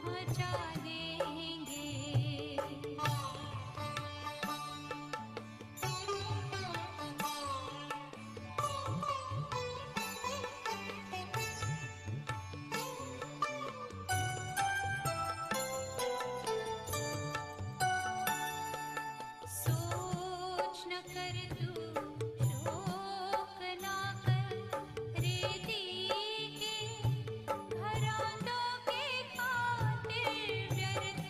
मचा देंगे। सोच न कर तू, शोक ना कर, रेती के घराटों के खातिर व्यर्थ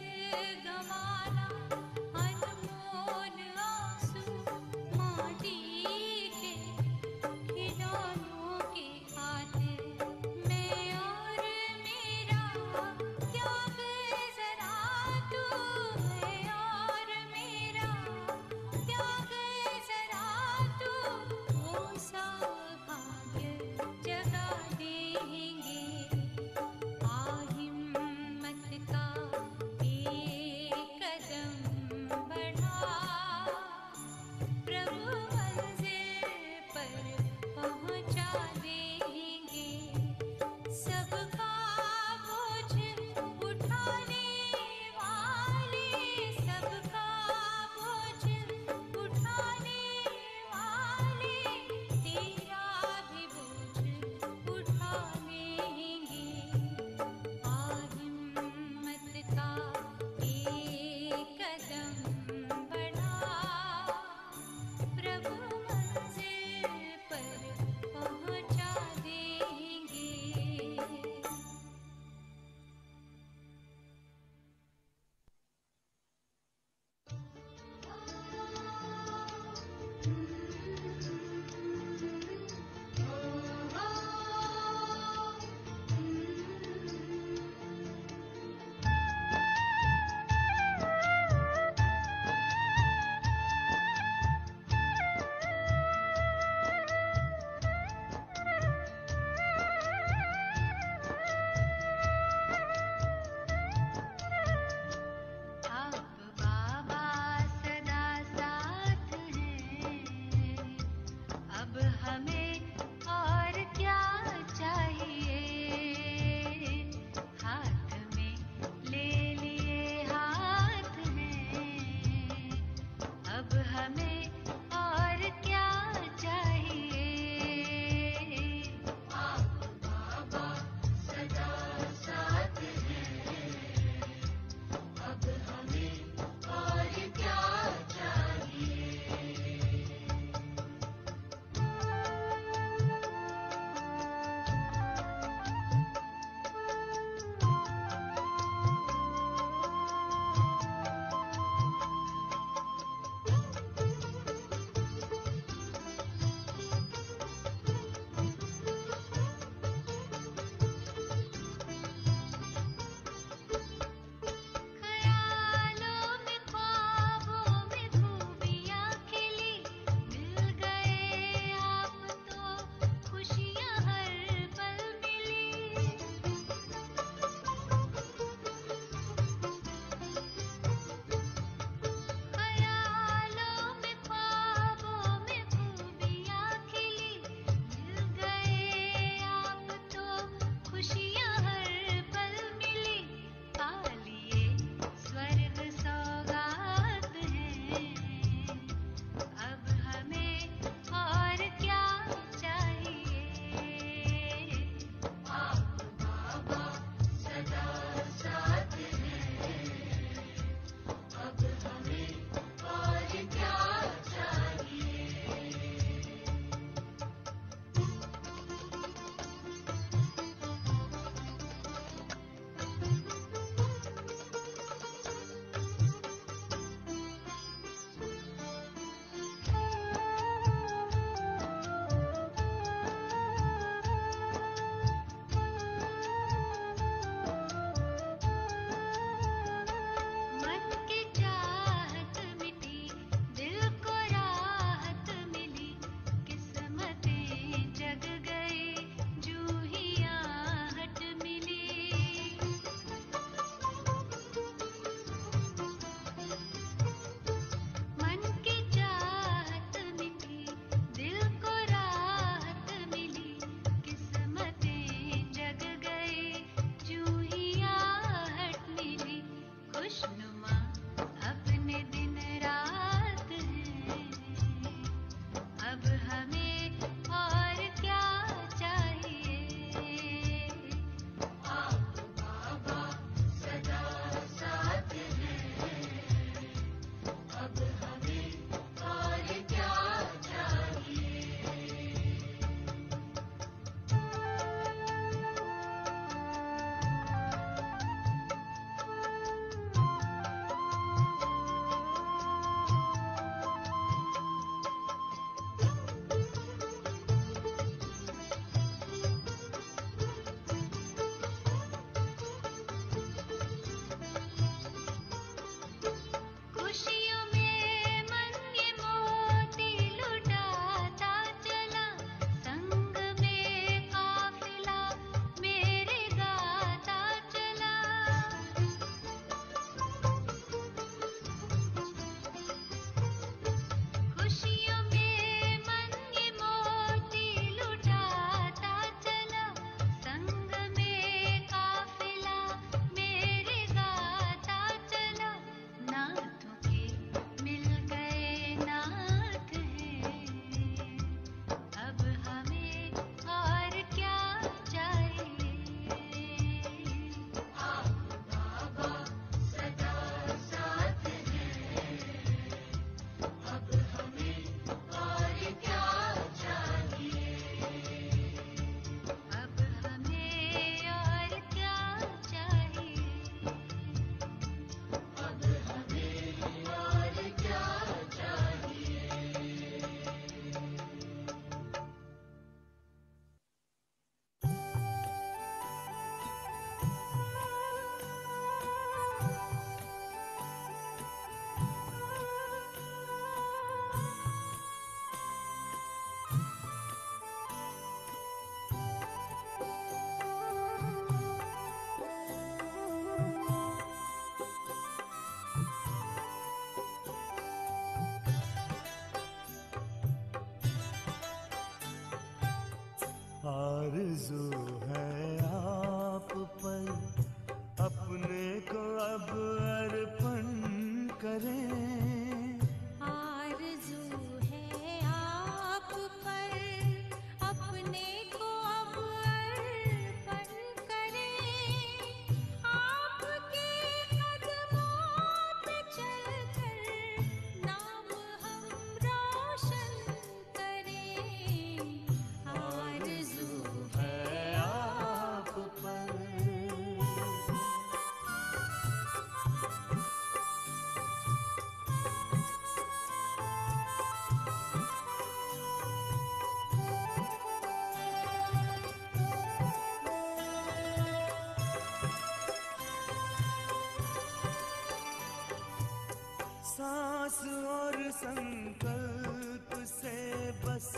सांस और संकल्प से बस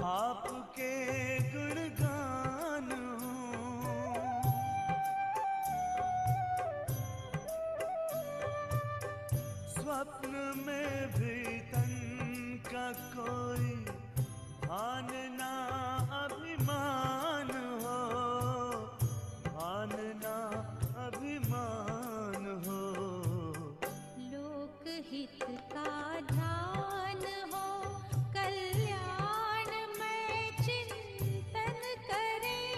आपके गुणगान हो। स्वप्न में भी तन का कोई भान ना अभिमान हो, भान ना अभिमान हो। लोकहित का ध्यान हो, कल्याण में चिंतन करें।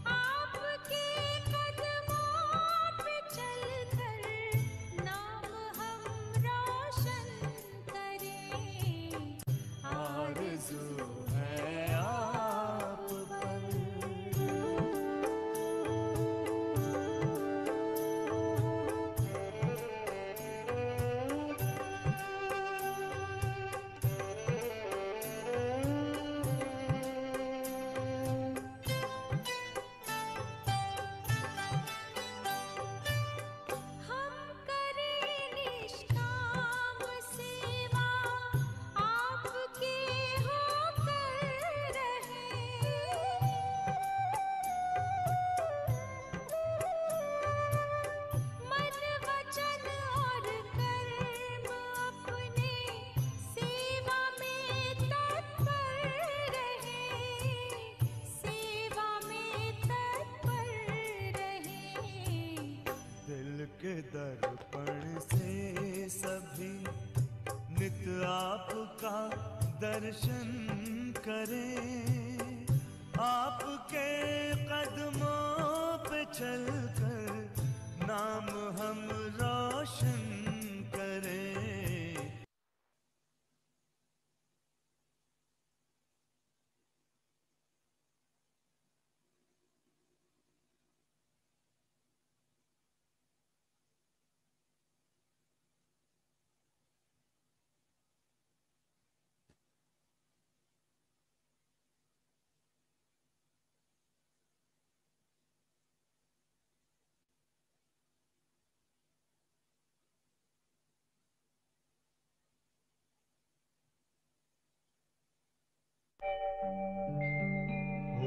आपके कदमों पे चलकर नाम हम रोशन करें। आरज़ू है आप पर। हम करें निष्काम सेवा, आपके होकर रहें। मन वचन और कर्म अपने सेवा में तत्पर रहें, सेवा में तत्पर रहें। दिल के दर्पण से सभी नित आपका दर्शन करें। आपके कदमों पे चलकर नाम हम रोशन करें।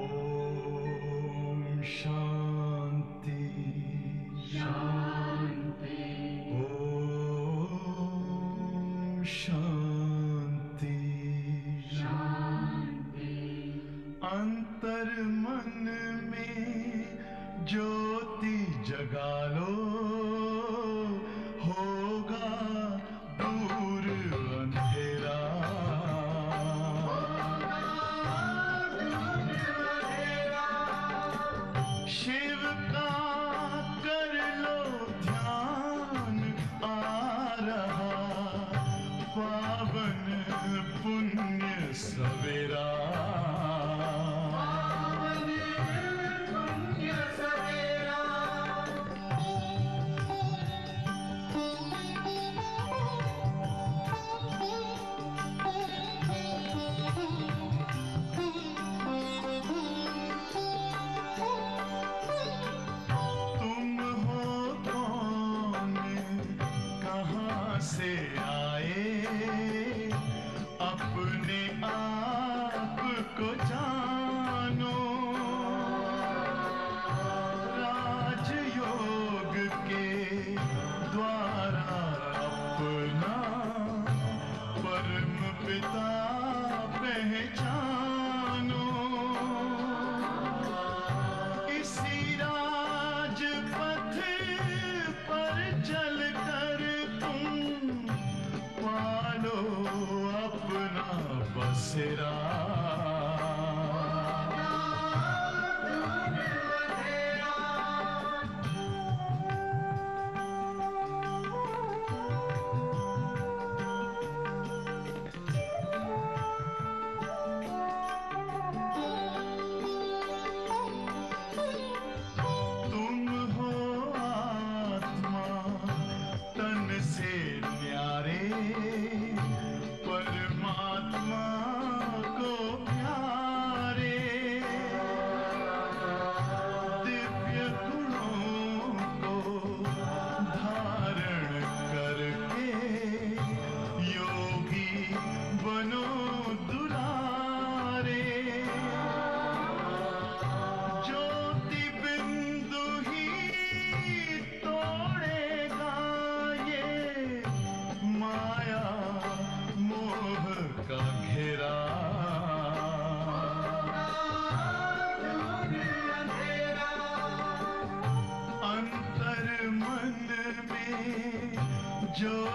ओम शांति शांति। ओम शांति शांति। अंतर मन में ज्योति जगा लो, होगा दूर अंधेरा। शिव का कर लो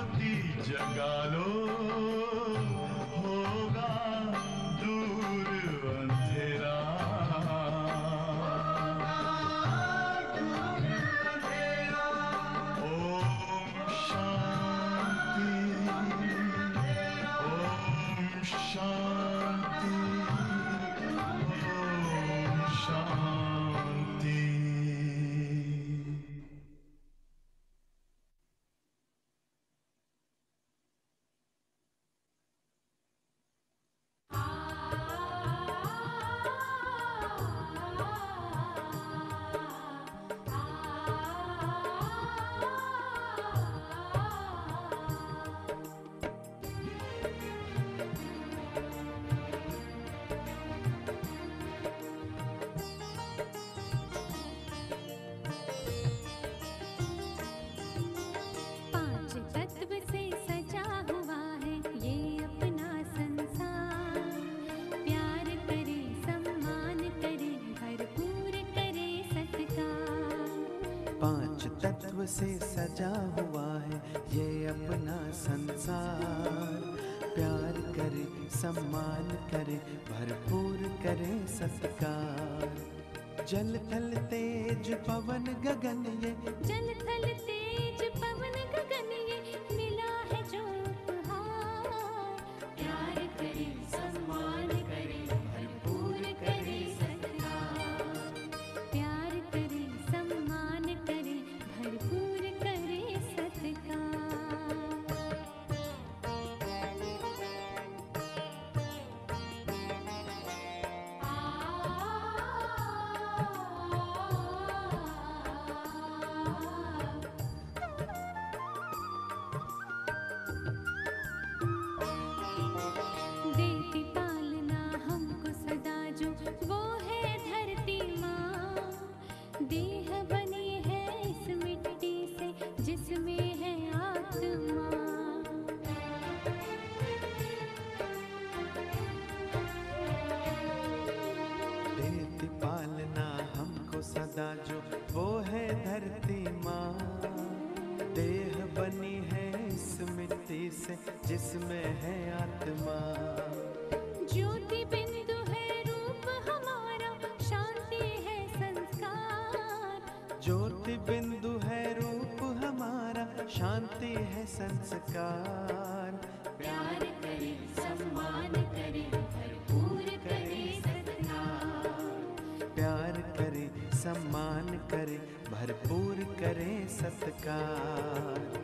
ज्योति जगा लो, होगा दूर अंधेरा। ओम शांति, ओम शांति, ओम शांति। पांच तत्व से सजा हुआ है ये अपना संसार। प्यार करे, सम्मान करे, भरपूर करे सत्कार। पांच तत्व से सजा हुआ है ये अपना संसार। प्यार करे, सम्मान करे, भरपूर करे सत्कार। जल थल तेज पवन गगन ये, जल थल तेज पवन गगन ये मिला है जो उपहार। प्यार करे, सम्मान करे, भरपूर करे सत्कार। प्यार करे, सम्मान करे, भरपूर करे सत्कार। देती पालना हमको सदा जो वो है धरती माँ। देह बनी है इस मिट्टी से जिसमें है आत्मा। देती पालना हमको सदा जो वो है धरती माँ। देह बनी है इस मिट्टी से जिसमें है आत्मा। ज्योति बिंदु है रूप हमारा, शांति है संस्कार। ज्योति बिंदु है रूप हमारा, शांति है संस्कार। प्यार करे, सम्मान करे, भरपूर करे सत्कार। प्यार करे, सम्मान करे, भरपूर करे सत्कार।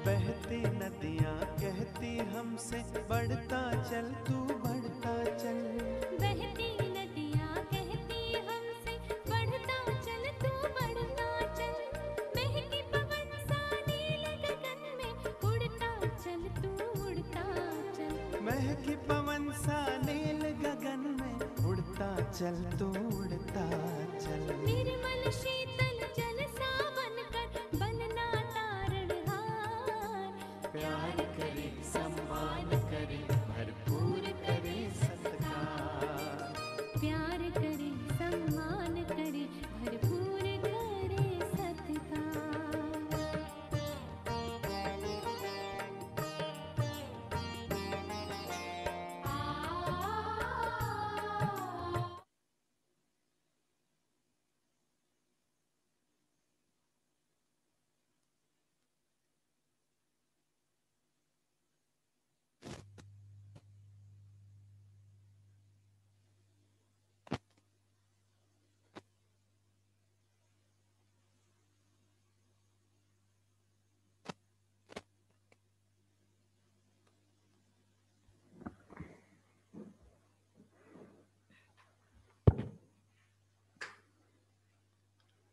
बहती नदियाँ कहती हमसे बढ़ता चल, तू बढ़ता चल। बहती नदियाँ कहती हमसे बढ़ता चल, तू बढ़ता चल। महकी पवन सा नील गगन में उड़ता चल, तू उड़ता चल। महकी पवन सा नील गगन में उड़ता चल, तू उड़ता चल। निर्मल शीतल जल सावन कर बनना तारणहार। प्यार करे, सम्मान करे, भरपूर करे सत्कार। प्यार करे, सम्मान करे, भरपूर करे सत्कार।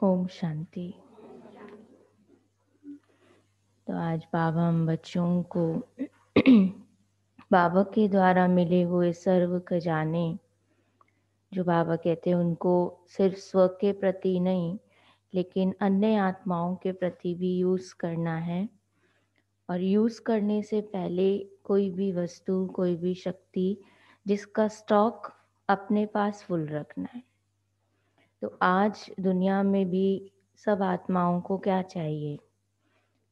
ओम शांति। तो आज बाबा हम बच्चों को बाबा के द्वारा मिले हुए सर्व खजाने, जो बाबा कहते हैं उनको सिर्फ स्व के प्रति नहीं लेकिन अन्य आत्माओं के प्रति भी यूज़ करना है। और यूज़ करने से पहले कोई भी वस्तु, कोई भी शक्ति, जिसका स्टॉक अपने पास फुल रखना है। तो आज दुनिया में भी सब आत्माओं को क्या चाहिए?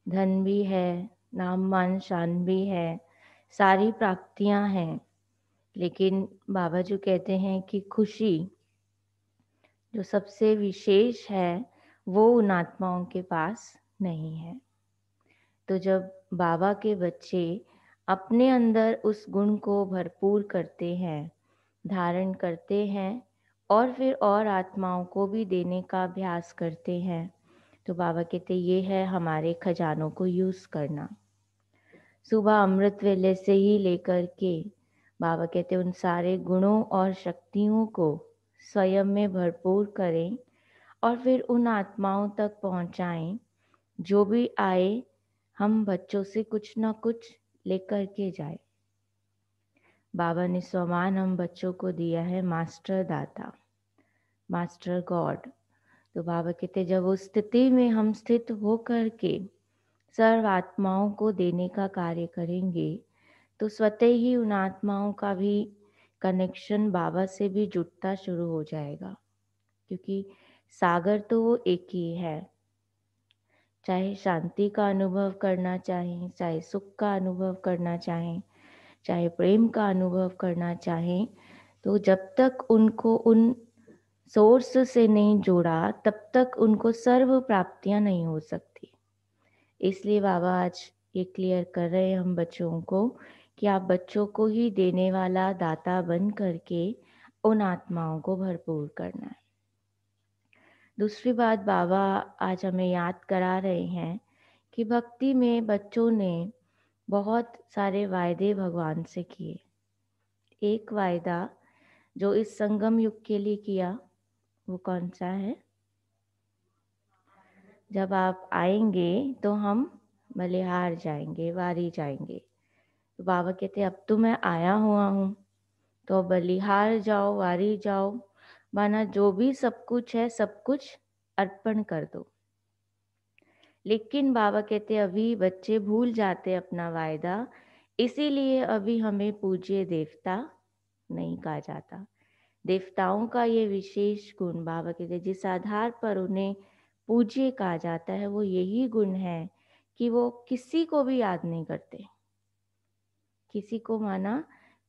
धन भी है, नाम मान शान भी है, सारी प्राप्तियां हैं, लेकिन बाबा जो कहते हैं कि खुशी जो सबसे विशेष है वो उन आत्माओं के पास नहीं है। तो जब बाबा के बच्चे अपने अंदर उस गुण को भरपूर करते हैं, धारण करते हैं और फिर और आत्माओं को भी देने का अभ्यास करते हैं, तो बाबा कहते ये है हमारे खजानों को यूज़ करना। सुबह अमृत वेले से ही लेकर के बाबा कहते उन सारे गुणों और शक्तियों को स्वयं में भरपूर करें और फिर उन आत्माओं तक पहुंचाएं। जो भी आए हम बच्चों से कुछ ना कुछ लेकर के जाए। बाबा ने स्वमान हम बच्चों को दिया है मास्टर दाता, मास्टर गॉड। तो बाबा कहते जब उस स्थिति में हम स्थित होकर के सर्व आत्माओं को देने का कार्य करेंगे तो स्वतः ही उन आत्माओं का भी कनेक्शन बाबा से भी जुड़ता शुरू हो जाएगा, क्योंकि सागर तो वो एक ही है। चाहे शांति का अनुभव करना चाहें, चाहे सुख का अनुभव करना चाहें, चाहे प्रेम का अनुभव करना चाहें, तो जब तक उनको उन सोर्स से नहीं जोड़ा तब तक उनको सर्व प्राप्तियां नहीं हो सकती। इसलिए बाबा आज ये क्लियर कर रहे हैं हम बच्चों को कि आप बच्चों को ही देने वाला दाता बन करके उन आत्माओं को भरपूर करना है। दूसरी बात बाबा आज हमें याद करा रहे हैं कि भक्ति में बच्चों ने बहुत सारे वायदे भगवान से किए। एक वायदा जो इस संगम युग के लिए किया वो कौन सा है? जब आप आएंगे तो हम बलिहार जाएंगे, वारी जाएंगे। तो बाबा कहते अब तो मैं आया हुआ हूँ, तो बलिहार जाओ, वारी जाओ, माना जो भी सब कुछ है सब कुछ अर्पण कर दो। लेकिन बाबा कहते अभी बच्चे भूल जाते अपना वायदा, इसीलिए अभी हमें पूज्य देवता नहीं कहा जाता। देवताओं का ये विशेष गुण बाबा कहते जिस आधार पर उन्हें पूज्य कहा जाता है वो यही गुण है कि वो किसी को भी याद नहीं करते। किसी को, माना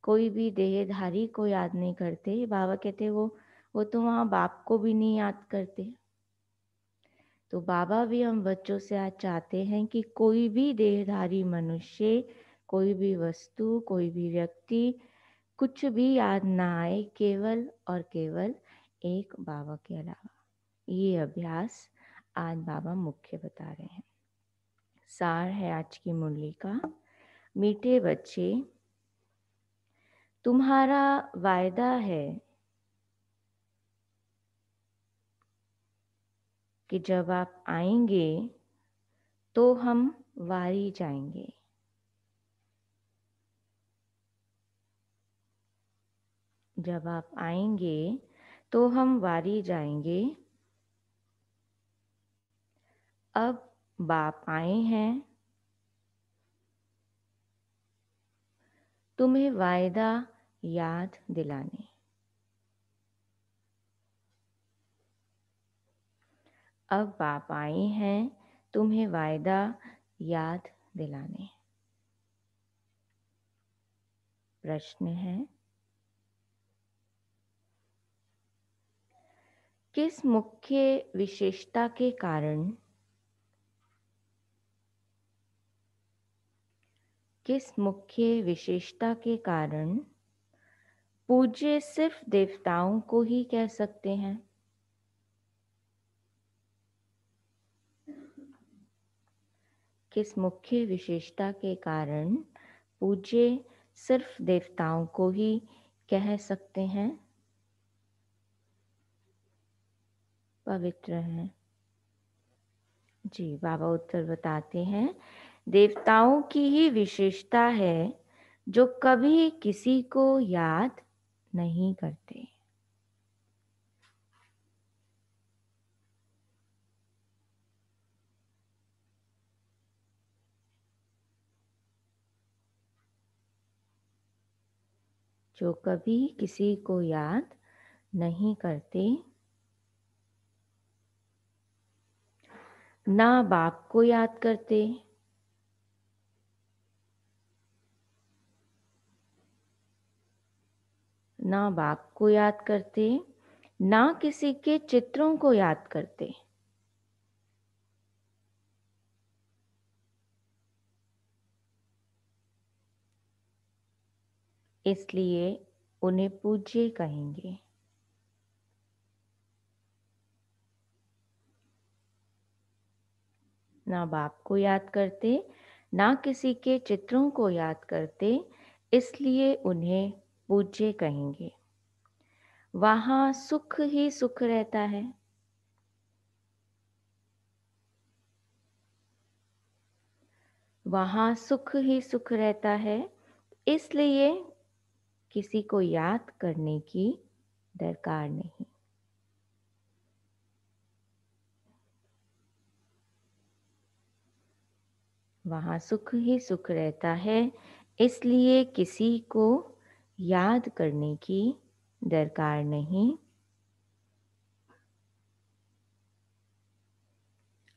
कोई भी देहधारी को याद नहीं करते। बाबा कहते वो तो वहाँ बाप को भी नहीं याद करते। तो बाबा भी हम बच्चों से आज चाहते हैं कि कोई भी देहधारी मनुष्य, कोई भी वस्तु, कोई भी व्यक्ति, कुछ भी याद ना आए, केवल और केवल एक बाबा के अलावा। ये अभ्यास आज बाबा मुख्य बता रहे हैं। सार है आज की मुरली का। मीठे बच्चे, तुम्हारा वायदा है कि जब आप आएंगे तो हम वारी जाएंगे। जब आप आएंगे तो हम वारी जाएंगे। अब बाप आए हैं तुम्हें वायदा याद दिलाने। अब बाप आए हैं तुम्हें वायदा याद दिलाने। प्रश्न है, किस मुख्य विशेषता के कारण, किस मुख्य विशेषता के कारण पूज्य सिर्फ देवताओं को ही कह सकते हैं? किस मुख्य विशेषता के कारण पूज्य सिर्फ देवताओं को ही कह सकते हैं? पवित्र हैं, जी, बाबा उत्तर बताते हैं, देवताओं की ही विशेषता है जो कभी किसी को याद नहीं करते। जो कभी किसी को याद नहीं करते, ना बाप को याद करते, ना बाप को याद करते, ना किसी के चित्रों को याद करते। इसलिए उन्हें पूज्य कहेंगे। ना बाप को याद करते, ना किसी के चित्रों को याद करते, इसलिए उन्हें पूज्य कहेंगे। वहाँ सुख ही सुख रहता है। वहाँ सुख ही सुख रहता है, इसलिए किसी को याद करने की दरकार नहीं। वहाँ सुख ही सुख रहता है, इसलिए किसी को याद करने की दरकार नहीं।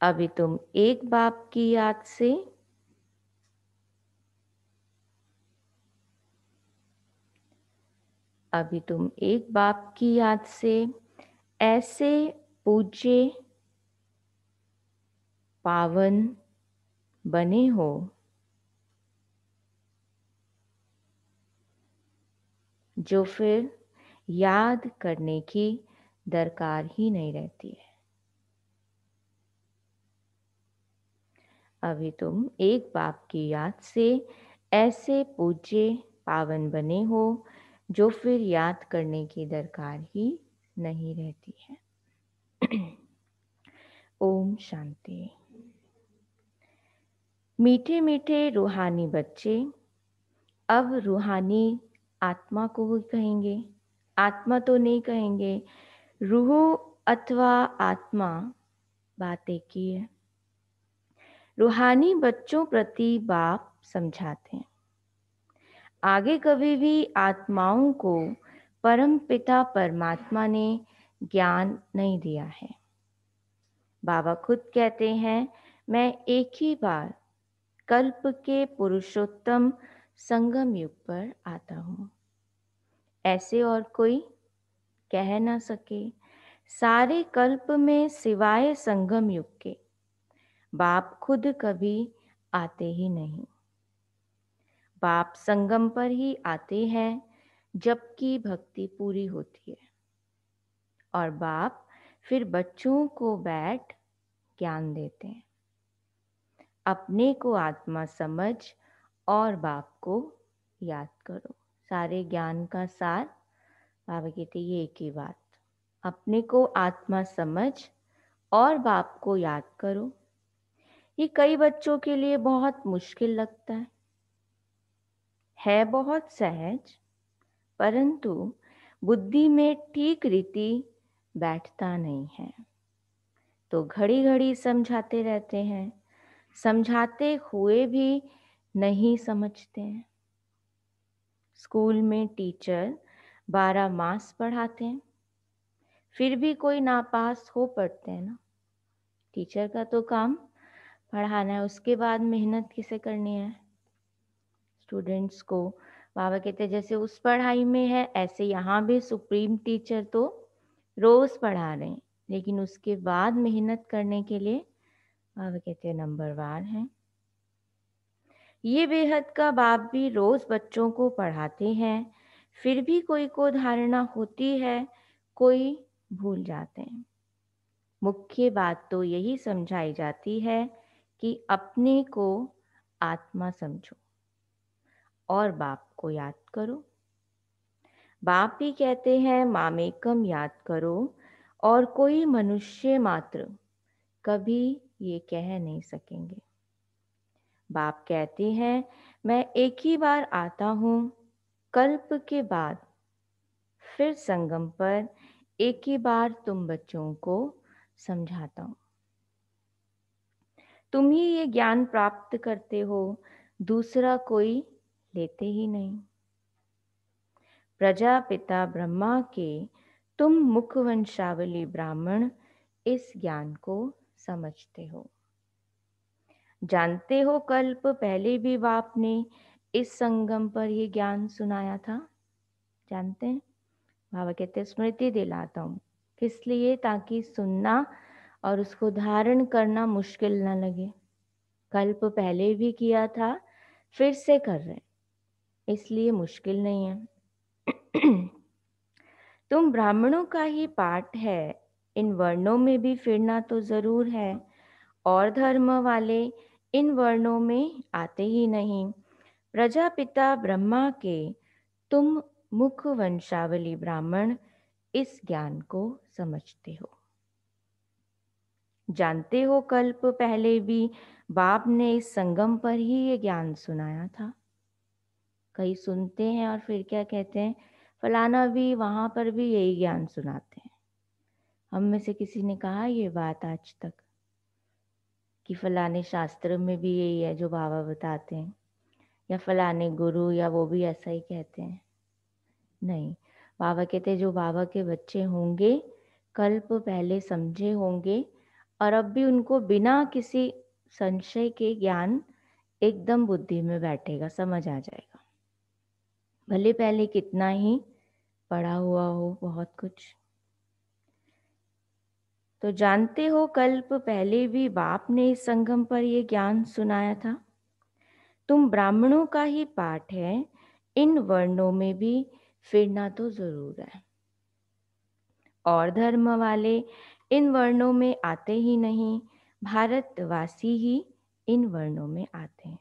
अभी तुम एक बाप की याद से ऐसे पूज्य पावन बने हो जो फिर याद करने की दरकार ही नहीं रहती है। अभी तुम एक बाप की याद से ऐसे पूज्य पावन बने हो जो फिर याद करने की दरकार ही नहीं रहती है। ओम शांति। मीठे मीठे रूहानी बच्चे अब रूहानी आत्मा को ही कहेंगे। आत्मा तो नहीं कहेंगे, रूह अथवा आत्मा, बात एक ही है। रूहानी बच्चों प्रति बाप समझाते हैं, आगे कभी भी आत्माओं को परम पिता परमात्मा ने ज्ञान नहीं दिया है। बाबा खुद कहते हैं, मैं एक ही बार कल्प के पुरुषोत्तम संगम युग पर आता हूँ। ऐसे और कोई कह ना सके। सारे कल्प में सिवाय संगम युग के बाप खुद कभी आते ही नहीं। बाप संगम पर ही आते हैं जबकि भक्ति पूरी होती है, और बाप फिर बच्चों को बैठ ज्ञान देते हैं। अपने को आत्मा समझ और बाप को याद करो। सारे ज्ञान का सार बाबा कहते ये एक ही बात, अपने को आत्मा समझ और बाप को याद करो। ये कई बच्चों के लिए बहुत मुश्किल लगता है बहुत सहज, परंतु बुद्धि में ठीक रीति बैठता नहीं है। तो घड़ी घड़ी समझाते रहते हैं, समझाते हुए भी नहीं समझते हैं। स्कूल में टीचर 12 मास पढ़ाते हैं, फिर भी कोई नापास हो पड़ते हैं ना। टीचर का तो काम पढ़ाना है, उसके बाद मेहनत किसे करनी है? स्टूडेंट्स को। बाबा कहते हैं जैसे उस पढ़ाई में है, ऐसे यहाँ भी सुप्रीम टीचर तो रोज पढ़ा रहे हैं, लेकिन उसके बाद मेहनत करने के लिए बाबा कहते हैं नंबरवार हैं। ये बेहद का बाप भी रोज बच्चों को पढ़ाते हैं, फिर भी कोई को धारणा होती है, कोई भूल जाते हैं। मुख्य बात तो यही समझाई जाती है कि अपने को आत्मा समझो और बाप को याद करो। बाप भी कहते हैं मामेकम याद करो, और कोई मनुष्य मात्र कभी ये कह नहीं सकेंगे। बाप कहते हैं मैं एक ही बार आता हूँ, कल्प के बाद फिर संगम पर एक ही बार तुम बच्चों को समझाता हूँ। तुम ही ये ज्ञान प्राप्त करते हो, दूसरा कोई लेते ही नहीं। प्रजापिता ब्रह्मा के तुम मुख वंशावली ब्राह्मण इस ज्ञान को समझते हो। जानते हो कल्प पहले भी बाप ने इस संगम पर ये ज्ञान सुनाया था। जानते हैं? बाबा कहते स्मृति दिलाता हूँ, किस लिए? ताकि सुनना और उसको धारण करना मुश्किल न लगे। कल्प पहले भी किया था, फिर से कर रहे हैं, इसलिए मुश्किल नहीं है। तुम ब्राह्मणों का ही पाठ है, इन वर्णों में भी फिरना तो जरूर है। और धर्म वाले इन वर्णों में आते ही नहीं। प्रजापिता ब्रह्मा के तुम मुख वंशावली ब्राह्मण इस ज्ञान को समझते हो। जानते हो कल्प पहले भी बाप ने इस संगम पर ही ये ज्ञान सुनाया था। कई सुनते हैं और फिर क्या कहते हैं, फलाना भी वहां पर भी यही ज्ञान सुनाते हैं। हम में से किसी ने कहा ये बात आज तक कि फलाने शास्त्र में भी यही है जो बाबा बताते हैं, या फलाने गुरु या वो भी ऐसा ही कहते हैं? नहीं, बाबा कहते हैं जो बाबा के बच्चे होंगे, कल्प पहले समझे होंगे और अब भी उनको बिना किसी संशय के ज्ञान एकदम बुद्धि में बैठेगा, समझ आ जाएगा। भले पहले कितना ही पढ़ा हुआ हो बहुत कुछ। तो जानते हो कल्प पहले भी बाप ने इस संगम पर ये ज्ञान सुनाया था। तुम ब्राह्मणों का ही पाठ है, इन वर्णों में भी फिरना तो जरूर है। और धर्म वाले इन वर्णों में आते ही नहीं, भारतवासी ही इन वर्णों में आते हैं।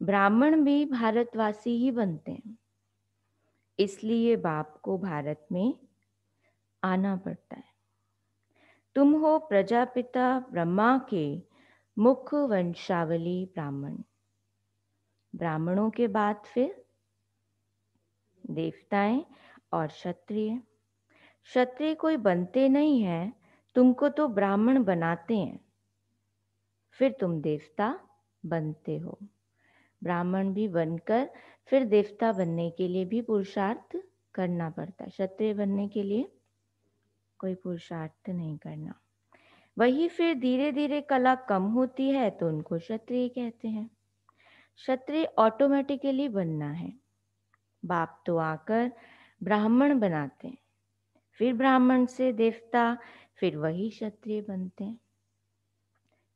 ब्राह्मण भी भारतवासी ही बनते हैं, इसलिए बाप को भारत में आना पड़ता है। तुम हो प्रजापिता ब्रह्मा के मुख वंशावली ब्राह्मण। ब्राह्मणों के बाद फिर देवताएं और क्षत्रिय। क्षत्रिय कोई बनते नहीं हैं, तुमको तो ब्राह्मण बनाते हैं, फिर तुम देवता बनते हो। ब्राह्मण भी बनकर फिर देवता बनने के लिए भी पुरुषार्थ करना पड़ता है। क्षत्रिय बनने के लिए कोई पुरुषार्थ नहीं करना। वही फिर धीरे धीरे कला कम होती है तो उनको क्षत्रिय कहते हैं। क्षत्रिय ऑटोमेटिकली बनना है। बाप तो आकर ब्राह्मण बनाते हैं, फिर ब्राह्मण से देवता, फिर वही क्षत्रिय बनते हैं।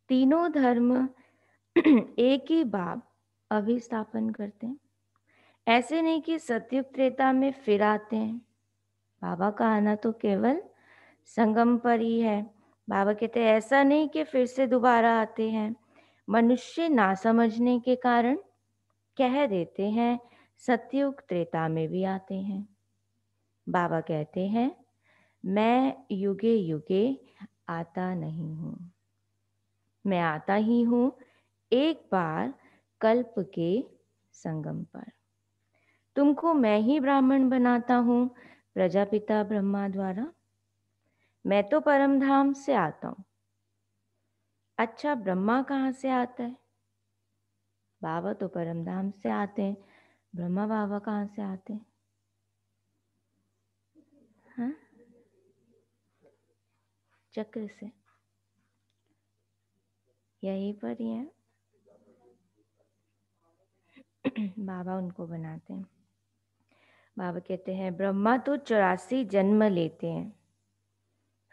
तीनों धर्म एक ही बाप अभिस्थापन करते हैं। ऐसे नहीं कि सतयुग त्रेता में फिर आते हैं। बाबा का आना तो केवल संगम पर ही है। बाबा कहते हैं ऐसा नहीं कि फिर से दोबारा आते हैं। मनुष्य ना समझने के कारण कह देते हैं सतयुग त्रेता में भी आते हैं। बाबा कहते हैं मैं युगे युगे आता नहीं हूँ, मैं आता ही हूँ एक बार कल्प के संगम पर। तुमको मैं ही ब्राह्मण बनाता हूँ प्रजापिता ब्रह्मा द्वारा। मैं तो परम धाम से आता हूँ। अच्छा, ब्रह्मा कहाँ से आता है? बाबा तो परम धाम से आते हैं, ब्रह्मा बाबा कहाँ से आते हैं? हाँ? चक्र से, यहीं पर ही है। बाबा उनको बनाते हैं। बाबा कहते हैं ब्रह्मा तो 84 जन्म लेते हैं,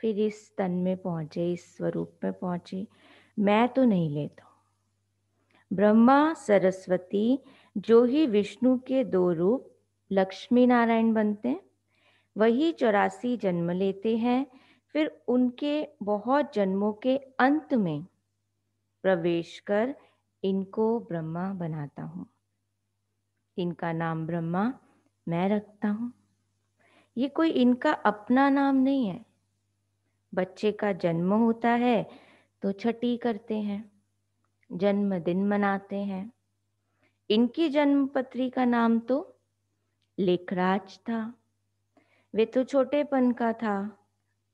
फिर इस तन में पहुंचे, इस स्वरूप में पहुंचे। मैं तो नहीं लेता। ब्रह्मा सरस्वती जो ही विष्णु के 2 रूप लक्ष्मी नारायण बनते हैं, वही 84 जन्म लेते हैं। फिर उनके बहुत जन्मों के अंत में प्रवेश कर इनको ब्रह्मा बनाता हूँ। इनका नाम ब्रह्मा मैं रखता हूँ। ये कोई इनका अपना नाम नहीं है। बच्चे का जन्म होता है तो छठी करते हैं, जन्मदिन मनाते हैं। इनकी जन्मपत्री का नाम तो लेखराज था। वे तो छोटेपन का था,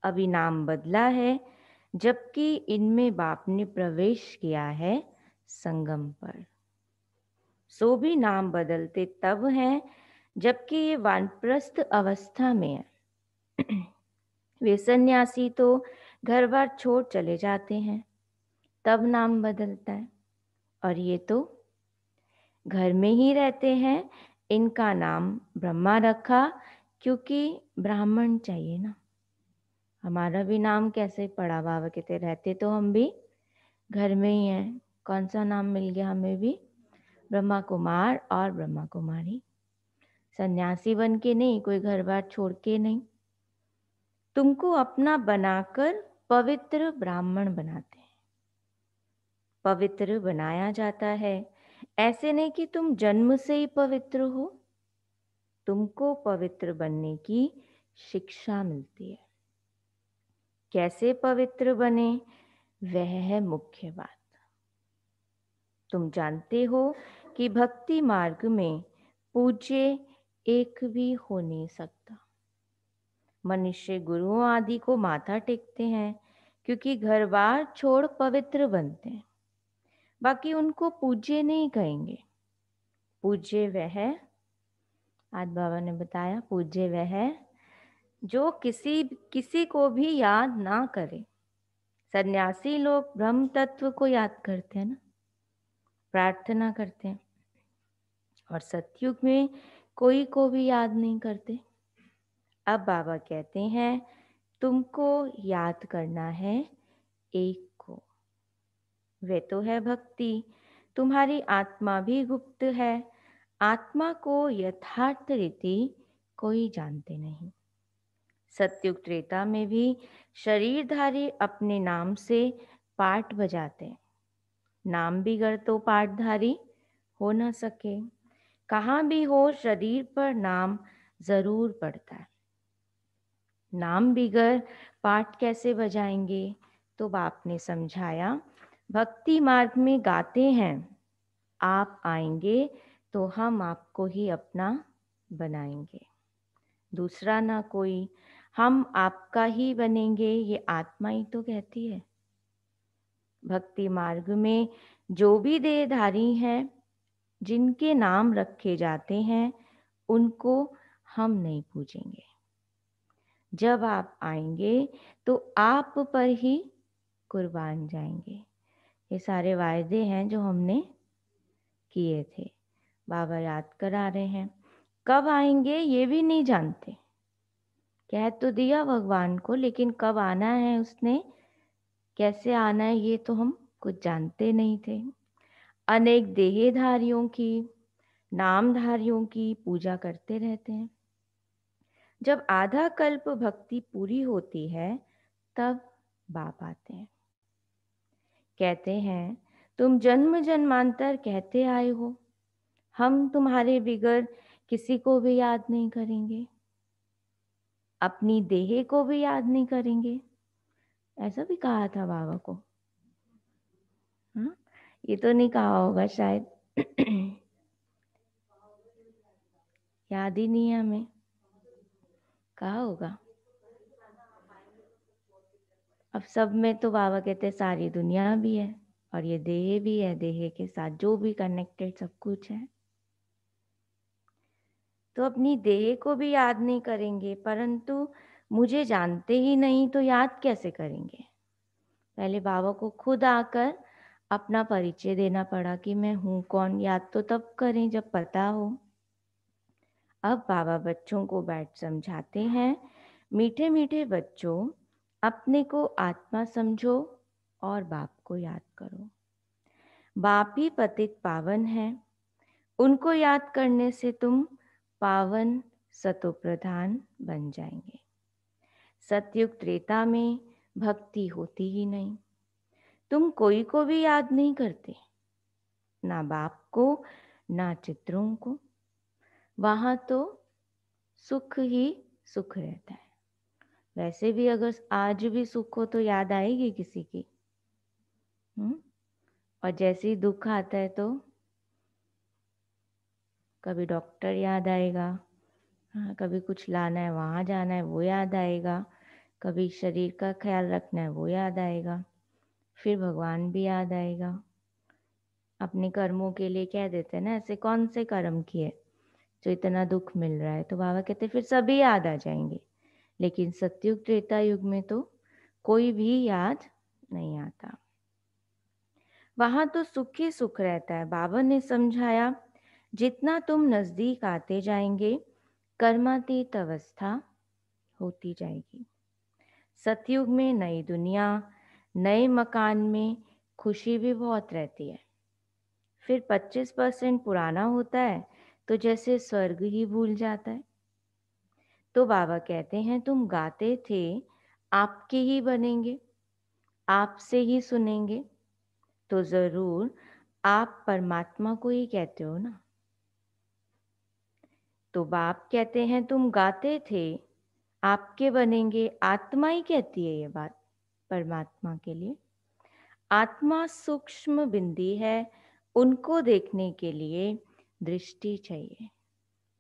अभी नाम बदला है, जबकि इनमें बाप ने प्रवेश किया है संगम पर। सो भी नाम बदलते तब हैं जबकि ये वानप्रस्थ अवस्था में है। वे सन्यासी तो घर बार छोड़ चले जाते हैं, तब नाम बदलता है, और ये तो घर में ही रहते हैं। इनका नाम ब्रह्मा रखा, क्योंकि ब्राह्मण चाहिए ना। हमारा भी नाम कैसे पड़ा, बाबा कहते रहते तो हम भी घर में ही हैं। कौन सा नाम मिल गया हमें भी? ब्रह्मा कुमार और ब्रह्मा कुमारी। सन्यासी बन के नहीं, कोई घर बार छोड़ के नहीं। तुमको अपना बनाकर पवित्र ब्राह्मण बनाते हैं। पवित्र बनाया जाता है, ऐसे नहीं कि तुम जन्म से ही पवित्र हो। तुमको पवित्र बनने की शिक्षा मिलती है। कैसे पवित्र बने, वह है मुख्य बात। तुम जानते हो कि भक्ति मार्ग में पूज्य एक भी हो नहीं सकता। मनुष्य गुरुओं आदि को माथा टेकते हैं, क्योंकि घर बार छोड़ पवित्र बनते हैं। बाकी उनको पूज्य नहीं कहेंगे। पूज्य वह है, आज बाबा ने बताया, पूज्य वह है जो किसी को भी याद ना करे। सन्यासी लोग ब्रह्म तत्व को याद करते हैं ना, प्रार्थना करते हैं, और सतयुग में कोई को भी याद नहीं करते। अब बाबा कहते हैं तुमको याद करना है एक को, वे तो है भक्ति। तुम्हारी आत्मा भी गुप्त है, आत्मा को यथार्थ रीति कोई जानते नहीं। सतयुग त्रेता में भी शरीरधारी अपने नाम से पाठ बजाते हैं। नाम बिगर तो पाठधारी हो न सके। कहाँ भी हो शरीर पर नाम जरूर पड़ता है। नाम बिगर पाठ कैसे बजाएंगे? तो बाप ने समझाया, भक्ति मार्ग में गाते हैं, आप आएंगे तो हम आपको ही अपना बनाएंगे, दूसरा ना कोई। हम आपका ही बनेंगे, ये आत्मा ही तो कहती है। भक्ति मार्ग में जो भी देहधारी हैं, जिनके नाम रखे जाते हैं, उनको हम नहीं पूजेंगे। जब आप आएंगे तो आप पर ही कुर्बान जाएंगे। ये सारे वायदे हैं जो हमने किए थे, बाबा याद करा रहे हैं। कब आएंगे ये भी नहीं जानते। कह तो दिया भगवान को, लेकिन कब आना है उसने, कैसे आना है, ये तो हम कुछ जानते नहीं थे। अनेक देहधारियों की, नामधारियों की पूजा करते रहते हैं। जब आधा कल्प भक्ति पूरी होती है, तब बाप आते हैं। कहते हैं तुम जन्म जन्मांतर कहते आए हो, हम तुम्हारे बिगर किसी को भी याद नहीं करेंगे, अपनी देह को भी याद नहीं करेंगे। ऐसा भी कहा था बाबा को, हाँ? ये तो नहीं कहा होगा शायद। याद ही नहीं है हमें, कहा होगा। अब सब में तो बाबा कहते सारी दुनिया भी है, और ये देह भी है, देह के साथ जो भी कनेक्टेड सब कुछ है। तो अपनी देह को भी याद नहीं करेंगे, परंतु मुझे जानते ही नहीं तो याद कैसे करेंगे? पहले बाबा को खुद आकर अपना परिचय देना पड़ा कि मैं हूँ कौन। याद तो तब करें जब पता हो। अब बाबा बच्चों को बैठ समझाते हैं, मीठे मीठे बच्चों, अपने को आत्मा समझो और बाप को याद करो। बाप ही पतित पावन है, उनको याद करने से तुम पावन सतोप्रधान बन जाएंगे। सतयुग त्रेता में भक्ति होती ही नहीं। तुम कोई को भी याद नहीं करते, ना बाप को ना चित्रों को। वहाँ तो सुख ही सुख रहता है। वैसे भी अगर आज भी सुख हो तो याद आएगी किसी की? और जैसे ही दुख आता है तो कभी डॉक्टर याद आएगा, हाँ, कभी कुछ लाना है वहाँ जाना है वो याद आएगा, कभी शरीर का ख्याल रखना है वो याद आएगा, फिर भगवान भी याद आएगा। अपने कर्मों के लिए कह देते हैं ना, ऐसे कौन से कर्म किए जो इतना दुख मिल रहा है, तो बाबा कहते फिर सभी याद आ जाएंगे। लेकिन सतयुग त्रेता युग में तो कोई भी याद नहीं आता, वहां तो सुख ही सुख रहता है। बाबा ने समझाया, जितना तुम नजदीक आते जाएंगे कर्मातीत अवस्था होती जाएगी। सतयुग में नई दुनिया, नए मकान में खुशी भी बहुत रहती है। फिर 25% पुराना होता है तो जैसे स्वर्ग ही भूल जाता है। तो बाबा कहते हैं, तुम गाते थे आपके ही बनेंगे, आपसे ही सुनेंगे, तो जरूर आप परमात्मा को ही कहते हो ना। तो बाप कहते हैं, तुम गाते थे आपके बनेंगे, आत्मा ही कहती है ये बात परमात्मा के लिए। आत्मा सूक्ष्म बिंदी है, उनको देखने के लिए दृष्टि चाहिए।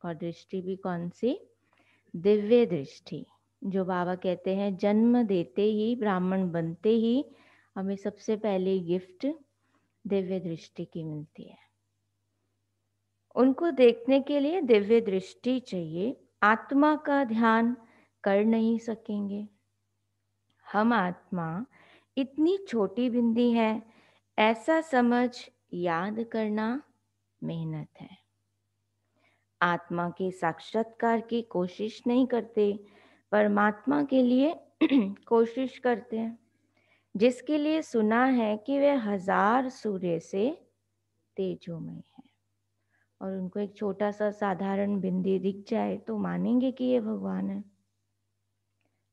और दृष्टि भी कौन सी? दिव्य दृष्टि। जो बाबा कहते हैं, जन्म देते ही, ब्राह्मण बनते ही हमें सबसे पहले गिफ्ट दिव्य दृष्टि की मिलती है। उनको देखने के लिए दिव्य दृष्टि चाहिए। आत्मा का ध्यान कर नहीं सकेंगे। हम आत्मा इतनी छोटी बिंदी है, ऐसा समझ याद करना मेहनत है। आत्मा के साक्षात्कार की कोशिश नहीं करते, परमात्मा के लिए कोशिश करते हैं, जिसके लिए सुना है कि वह 1000 सूर्य से तेजोमय है। और उनको एक छोटा सा साधारण बिंदी दिख जाए तो मानेंगे कि ये भगवान है,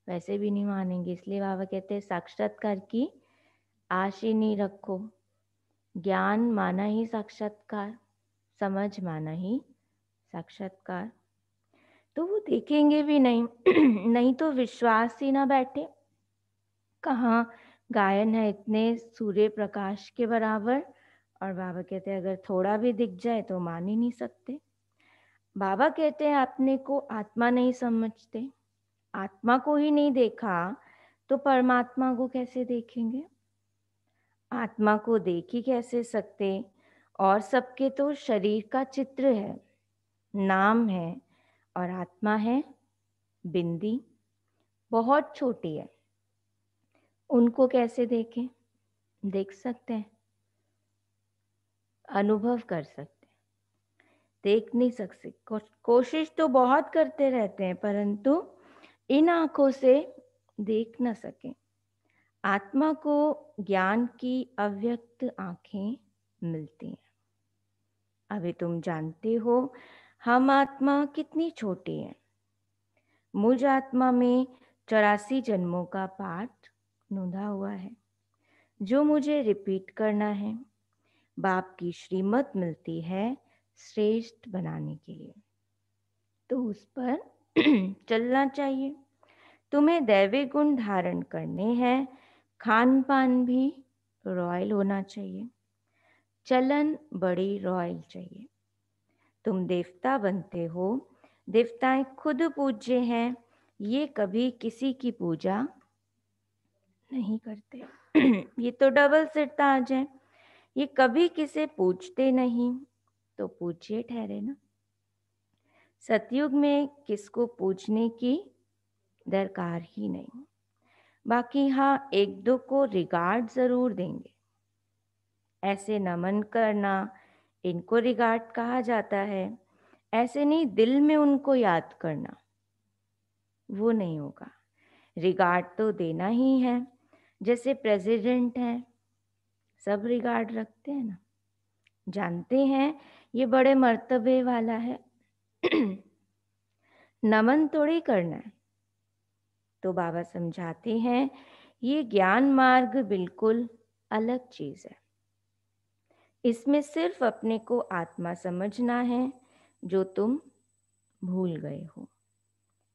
वैसे भी नहीं मानेंगे। इसलिए बाबा कहते हैं, साक्षात्कार की आश ही नहीं रखो। ज्ञान माना ही साक्षात्कार, समझ माना ही साक्षात्कार। तो वो देखेंगे भी नहीं नहीं तो विश्वास ही ना बैठे। कहाँ गायन है इतने सूर्य प्रकाश के बराबर, और बाबा कहते हैं अगर थोड़ा भी दिख जाए तो मान ही नहीं सकते। बाबा कहते हैं, अपने को आत्मा नहीं समझते, आत्मा को ही नहीं देखा तो परमात्मा को कैसे देखेंगे? आत्मा को देख ही कैसे सकते? और सबके तो शरीर का चित्र है, नाम है, और आत्मा है बिंदी, बहुत छोटी है। उनको कैसे देखें? देख सकते हैं, अनुभव कर सकते हैं, देख नहीं सकते। कोशिश तो बहुत करते रहते हैं, परंतु इन आंखों से देख न सकें। आत्मा को ज्ञान की अव्यक्त आंखें मिलती हैं। अभी तुम जानते हो हम आत्मा कितनी छोटी है। मुझ आत्मा में 84 जन्मों का पाठ नोंधा हुआ है, जो मुझे रिपीट करना है। बाप की श्रीमत मिलती है श्रेष्ठ बनाने के लिए, तो उस पर चलना चाहिए। तुम्हें दैवी गुण धारण करने हैं, खान पान भी रॉयल होना चाहिए, चलन बड़ी रॉयल चाहिए। तुम देवता बनते हो, देवताएं खुद पूज्य हैं, ये कभी किसी की पूजा नहीं करते। ये तो डबल सिरताज है, ये कभी किसे पूजते नहीं, तो पूज्य ठहरे ना। सतयुग में किसको पूजने की दरकार ही नहीं। बाकी हाँ, एक दो को रिगार्ड जरूर देंगे। ऐसे नमन करना, इनको रिगार्ड कहा जाता है। ऐसे नहीं दिल में उनको याद करना, वो नहीं होगा। रिगार्ड तो देना ही है। जैसे प्रेसिडेंट है, सब रिगार्ड रखते हैं ना, जानते हैं ये बड़े मर्तबे वाला है। नमन थोड़ी करना है। तो बाबा समझाते हैं, ये ज्ञान मार्ग बिल्कुल अलग चीज है। इसमें सिर्फ अपने को आत्मा समझना है, जो तुम भूल गए हो।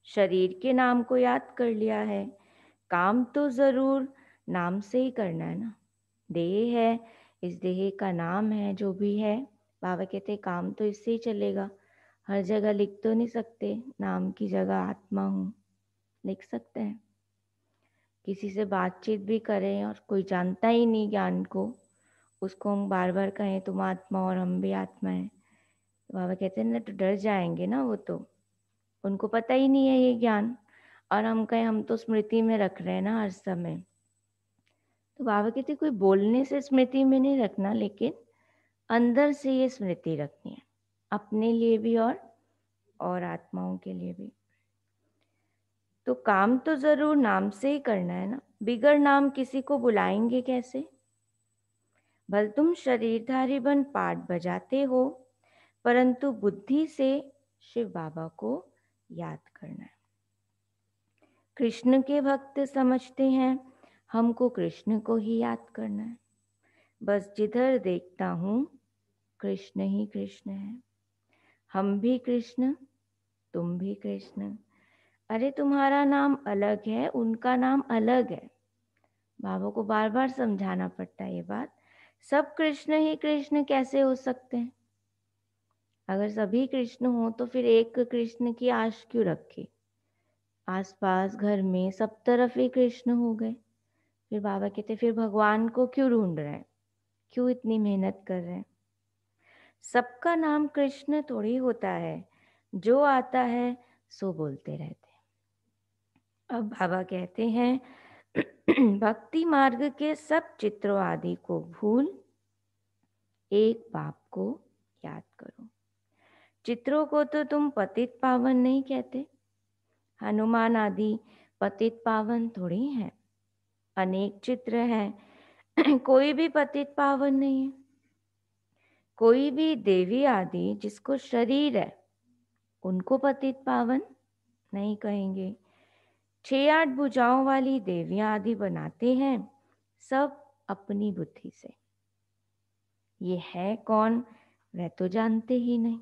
शरीर के नाम को याद कर लिया है, काम तो जरूर नाम से ही करना है ना। देह है, इस देह का नाम है जो भी है। बाबा कहते हैं काम तो इससे ही चलेगा। हर जगह लिख तो नहीं सकते नाम की जगह आत्मा हूँ, लिख सकते हैं। किसी से बातचीत भी करें और कोई जानता ही नहीं ज्ञान को, उसको हम बार बार कहें तुम आत्मा और हम भी आत्मा हैं, तो बाबा कहते हैं ना तो डर जाएंगे ना, वो तो उनको पता ही नहीं है ये ज्ञान। और हम कहें हम तो स्मृति में रख रहे हैं ना हर समय, तो बाबा कहते हैं कोई बोलने से स्मृति में नहीं रखना, लेकिन अंदर से ये स्मृति रखनी है, अपने लिए भी और आत्माओं के लिए भी। तो काम तो जरूर नाम से ही करना है ना, बिगर नाम किसी को बुलाएंगे कैसे। भल तुम शरीरधारी बन पाठ बजाते हो, परंतु बुद्धि से शिव बाबा को याद करना है। कृष्ण के भक्त समझते हैं हमको कृष्ण को ही याद करना है। बस जिधर देखता हूँ कृष्ण ही कृष्ण है। हम भी कृष्ण, तुम भी कृष्ण। अरे तुम्हारा नाम अलग है, उनका नाम अलग है। बाबा को बार बार समझाना पड़ता है ये बात। सब कृष्ण ही कृष्ण कैसे हो सकते हैं? अगर सभी कृष्ण हो तो फिर एक कृष्ण की आश क्यों रखे? आसपास घर में सब तरफ ही कृष्ण हो गए। फिर बाबा कहते फिर भगवान को क्यों ढूंढ रहे हैं, क्यों इतनी मेहनत कर रहे हैं? सबका नाम कृष्ण थोड़ी होता है, जो आता है सो बोलते रहते हैं। अब बाबा कहते हैं भक्ति मार्ग के सब चित्रों आदि को भूल एक बाप को याद करो। चित्रों को तो तुम पतित पावन नहीं कहते, हनुमान आदि पतित पावन थोड़ी हैं। अनेक चित्र हैं कोई भी पतित पावन नहीं है। कोई भी देवी आदि जिसको शरीर है उनको पतित पावन नहीं कहेंगे। 6-8 भुजाओं वाली देवियां आदि बनाते हैं सब अपनी बुद्धि से। ये है कौन वह तो जानते ही नहीं।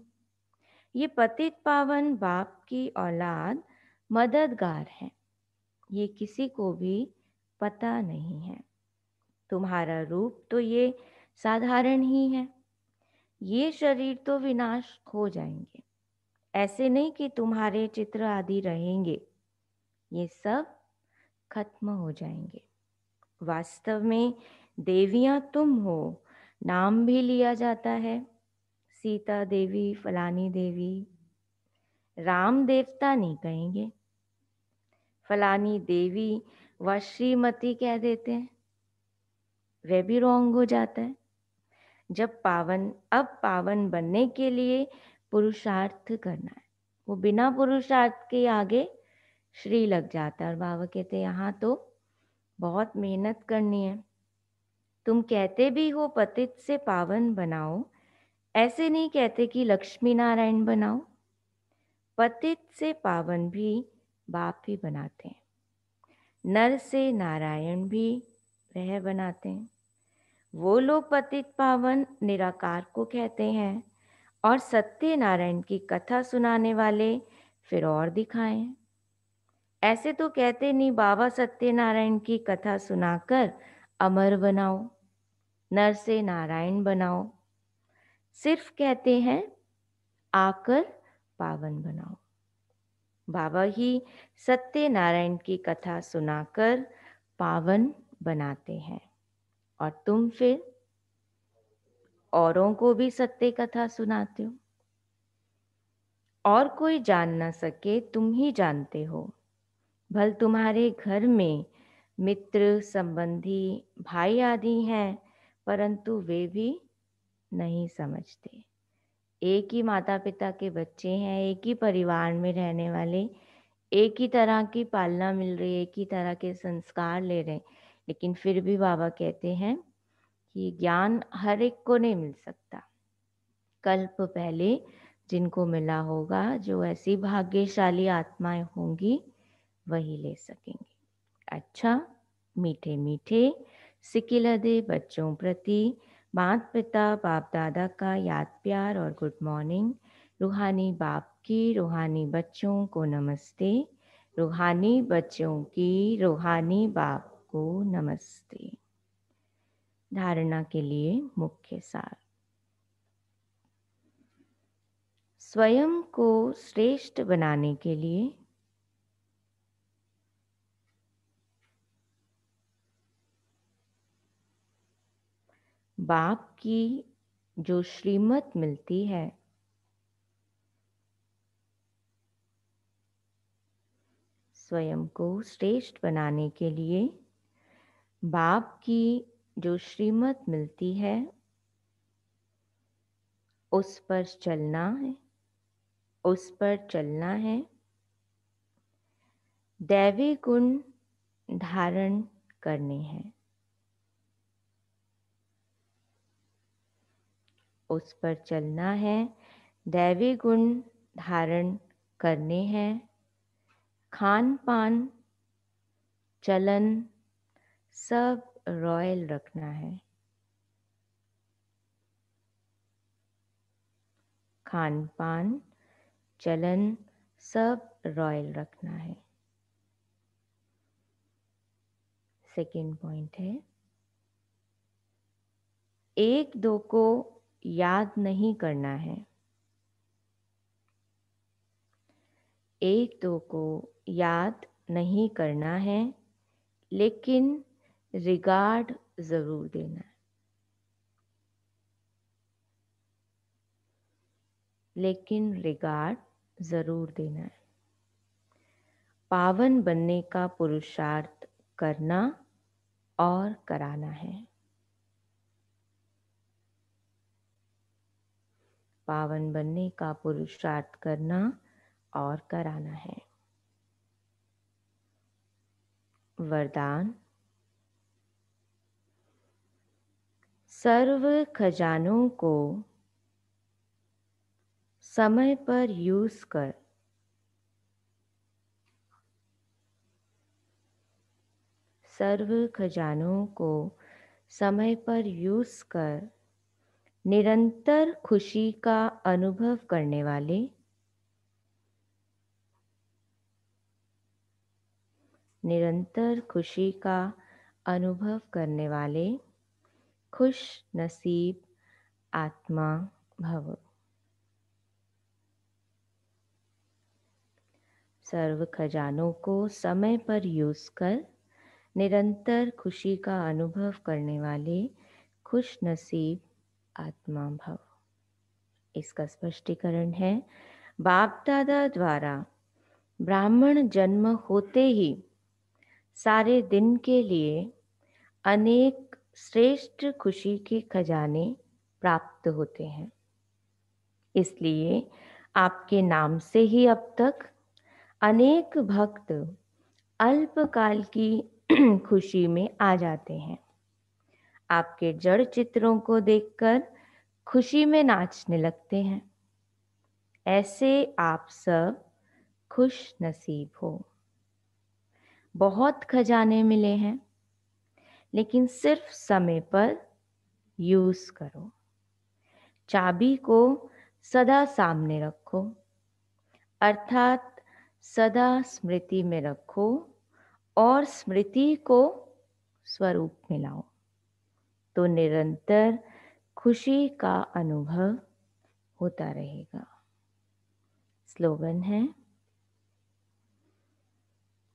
ये पतित पावन बाप की औलाद मददगार है, ये किसी को भी पता नहीं है। तुम्हारा रूप तो ये साधारण ही है, ये शरीर तो विनाश हो जाएंगे। ऐसे नहीं कि तुम्हारे चित्र आदि रहेंगे, ये सब खत्म हो जाएंगे। वास्तव में देवियां तुम हो, नाम भी लिया जाता है, सीता देवी, फलानी देवी। राम देवता नहीं कहेंगे, फलानी देवी व श्रीमती कह देते हैं, वह भी रॉन्ग हो जाता है। जब अब पावन बनने के लिए पुरुषार्थ करना है, वो बिना पुरुषार्थ के आगे श्री लग जाता है। और बाबा कहते हैं यहाँ तो बहुत मेहनत करनी है। तुम कहते भी हो पतित से पावन बनाओ, ऐसे नहीं कहते कि लक्ष्मी नारायण बनाओ। पतित से पावन भी बाप ही बनाते हैं, नर से नारायण भी वह बनाते हैं। वो लोग पतित पावन निराकार को कहते हैं, और सत्यनारायण की कथा सुनाने वाले फिर और दिखाएं। ऐसे तो कहते नहीं बाबा सत्यनारायण की कथा सुनाकर अमर बनाओ, नर से नारायण बनाओ। सिर्फ कहते हैं आकर पावन बनाओ। बाबा ही सत्यनारायण की कथा सुनाकर पावन बनाते हैं, और तुम फिर औरों को भी सत्य कथा सुनाते हो। और कोई जान ना सके, तुम ही जानते हो। भल तुम्हारे घर में मित्र, संबंधी, भाई आदि हैं, परंतु वे भी नहीं समझते। एक ही माता पिता के बच्चे हैं, एक ही परिवार में रहने वाले, एक ही तरह की पालना मिल रही है, एक ही तरह के संस्कार ले रहे हैं, लेकिन फिर भी बाबा कहते हैं कि ज्ञान हर एक को नहीं मिल सकता। कल्प पहले जिनको मिला होगा, जो ऐसी भाग्यशाली आत्माएं होंगी, वही ले सकेंगे। अच्छा, मीठे मीठे सिकिलदे बच्चों प्रति माता पिता बाप दादा का याद प्यार और गुड मॉर्निंग। रूहानी बाप की रूहानी बच्चों को नमस्ते, रूहानी बच्चों की रूहानी बाप को नमस्ते। धारणा के लिए मुख्य सार। स्वयं को श्रेष्ठ बनाने के लिए बाप की जो श्रीमत मिलती है, स्वयं को श्रेष्ठ बनाने के लिए बाप की जो श्रीमत मिलती है, उस पर चलना है, उस पर चलना है। दैवी गुण धारण करने हैं, उस पर चलना है। दैवी गुण धारण करने हैं। खान पान चलन सब रॉयल रखना है। खान पान चलन सब रॉयल रखना है। सेकंड पॉइंट है, एक दो को याद नहीं करना है। एक दो को याद नहीं करना है, लेकिन रिगार्ड जरूर देना है। लेकिन रिगार्ड जरूर देना है। पावन बनने का पुरुषार्थ करना और कराना है। पावन बनने का पुरुषार्थ करना और कराना है। वरदान, सर्व खजानों को समय पर यूज कर सर्व खजानों को समय पर यूज कर निरंतर खुशी का अनुभव करने वाले निरंतर खुशी का अनुभव करने वाले खुश नसीब आत्मा भव। सर्व खजानों को समय पर यूज कर निरंतर खुशी का अनुभव करने वाले खुश नसीब आत्मा भव। इसका स्पष्टीकरण है, बाप दादा द्वारा ब्राह्मण जन्म होते ही सारे दिन के लिए अनेक श्रेष्ठ खुशी के खजाने प्राप्त होते हैं। इसलिए आपके नाम से ही अब तक अनेक भक्त अल्पकाल की खुशी में आ जाते हैं। आपके जड़ चित्रों को देखकर खुशी में नाचने लगते हैं। ऐसे आप सब खुश नसीब हो। बहुत खजाने मिले हैं, लेकिन सिर्फ समय पर यूज करो। चाबी को सदा सामने रखो, अर्थात सदा स्मृति में रखो और स्मृति को स्वरूप में लाओ, तो निरंतर खुशी का अनुभव होता रहेगा। स्लोगन है,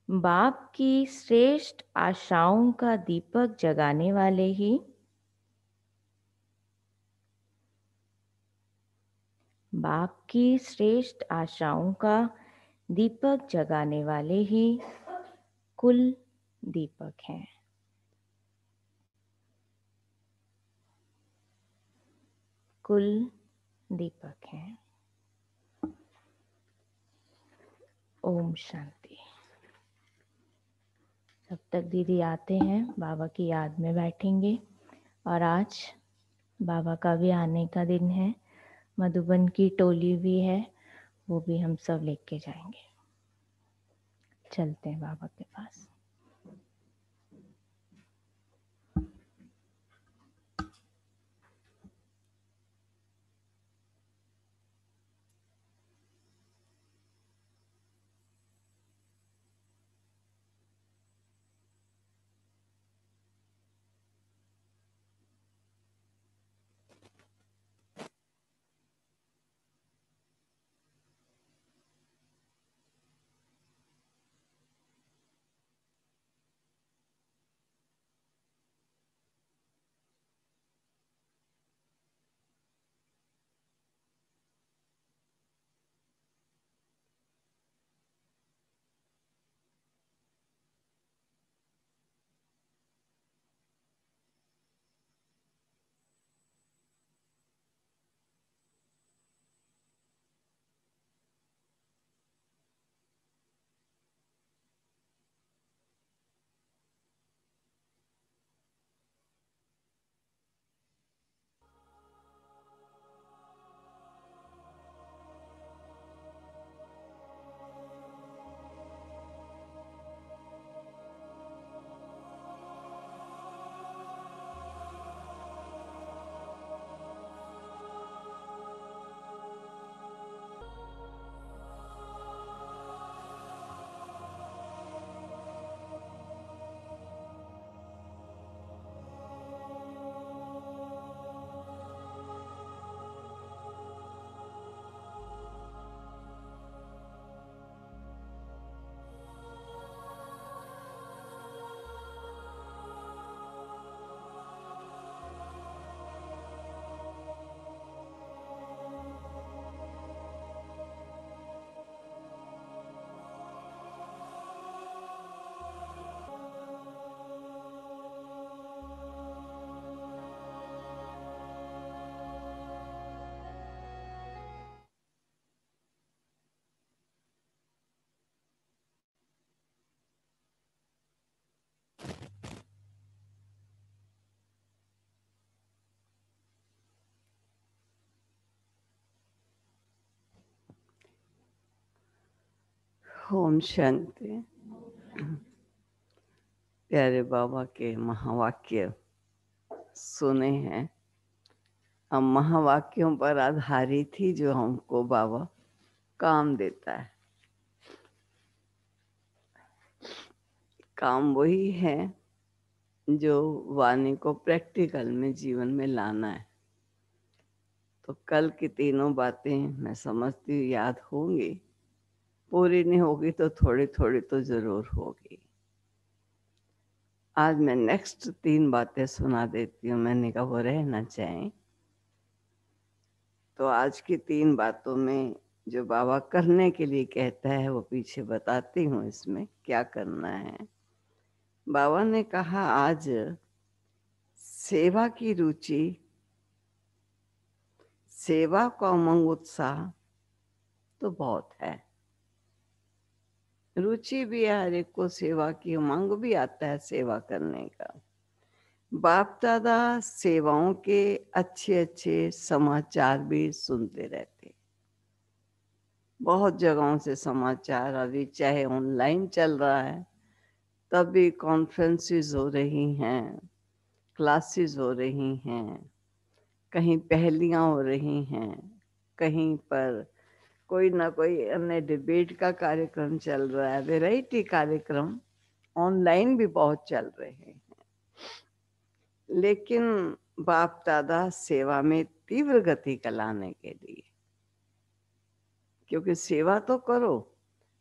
बाप की श्रेष्ठ आशाओं का दीपक जगाने वाले ही बाप की श्रेष्ठ आशाओं का दीपक जगाने वाले ही कुल दीपक हैं। कुल दीपक हैं। ओम शांति। जब तक दीदी आते हैं बाबा की याद में बैठेंगे। और आज बाबा का भी आने का दिन है। मधुबन की टोली भी है, वो भी हम सब लेके जाएंगे। चलते हैं बाबा के पास। ओम शांति। प्यारे बाबा के महावाक्य सुने हैं। हम महावाक्यों पर आधारित ही जो हमको बाबा काम देता है। काम वही है जो वाणी को प्रैक्टिकल में जीवन में लाना है। तो कल की तीनों बातें मैं समझती हूँ याद होंगी, पूरी नहीं होगी तो थोड़ी थोड़ी तो जरूर होगी। आज मैं नेक्स्ट 3 बातें सुना देती हूँ, मैंने कहा वो रहना चाहिए। तो आज की 3 बातों में जो बाबा करने के लिए कहता है वो पीछे बताती हूँ इसमें क्या करना है। बाबा ने कहा आज सेवा की रुचि, सेवा का उमंग उत्साह तो बहुत है। रुचि भी है, हर एक को सेवा की उमंग भी आता है सेवा करने का। बाप दादा सेवाओं के अच्छे अच्छे समाचार भी सुनते रहते, बहुत जगहों से समाचार। अभी चाहे ऑनलाइन चल रहा है तब भी कॉन्फ्रेंसेस हो रही हैं, क्लासेस हो रही हैं, कहीं पहेलियां हो रही हैं, कहीं पर कोई ना कोई अन्य डिबेट का कार्यक्रम चल रहा है। वैरायटी कार्यक्रम ऑनलाइन भी बहुत चल रहे हैं। लेकिन बाप दादा सेवा में तीव्र गति का लाने के लिए, क्योंकि सेवा तो करो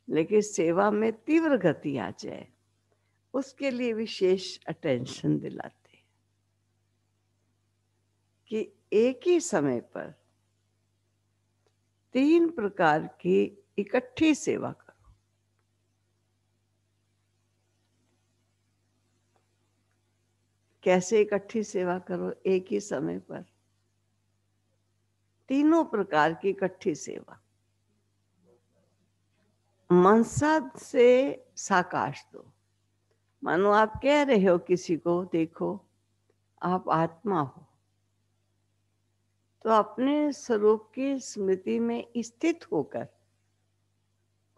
लेकिन सेवा में तीव्र गति आ जाए, उसके लिए विशेष अटेंशन दिलाते हैं कि एक ही समय पर 3 प्रकार की इकट्ठी सेवा करो। कैसे इकट्ठी सेवा करो? एक ही समय पर तीनों प्रकार की इकट्ठी सेवा। मनसा से साकाश दो। मानो आप कह रहे हो किसी को, देखो आप आत्मा हो, तो अपने स्वरूप की स्मृति में स्थित होकर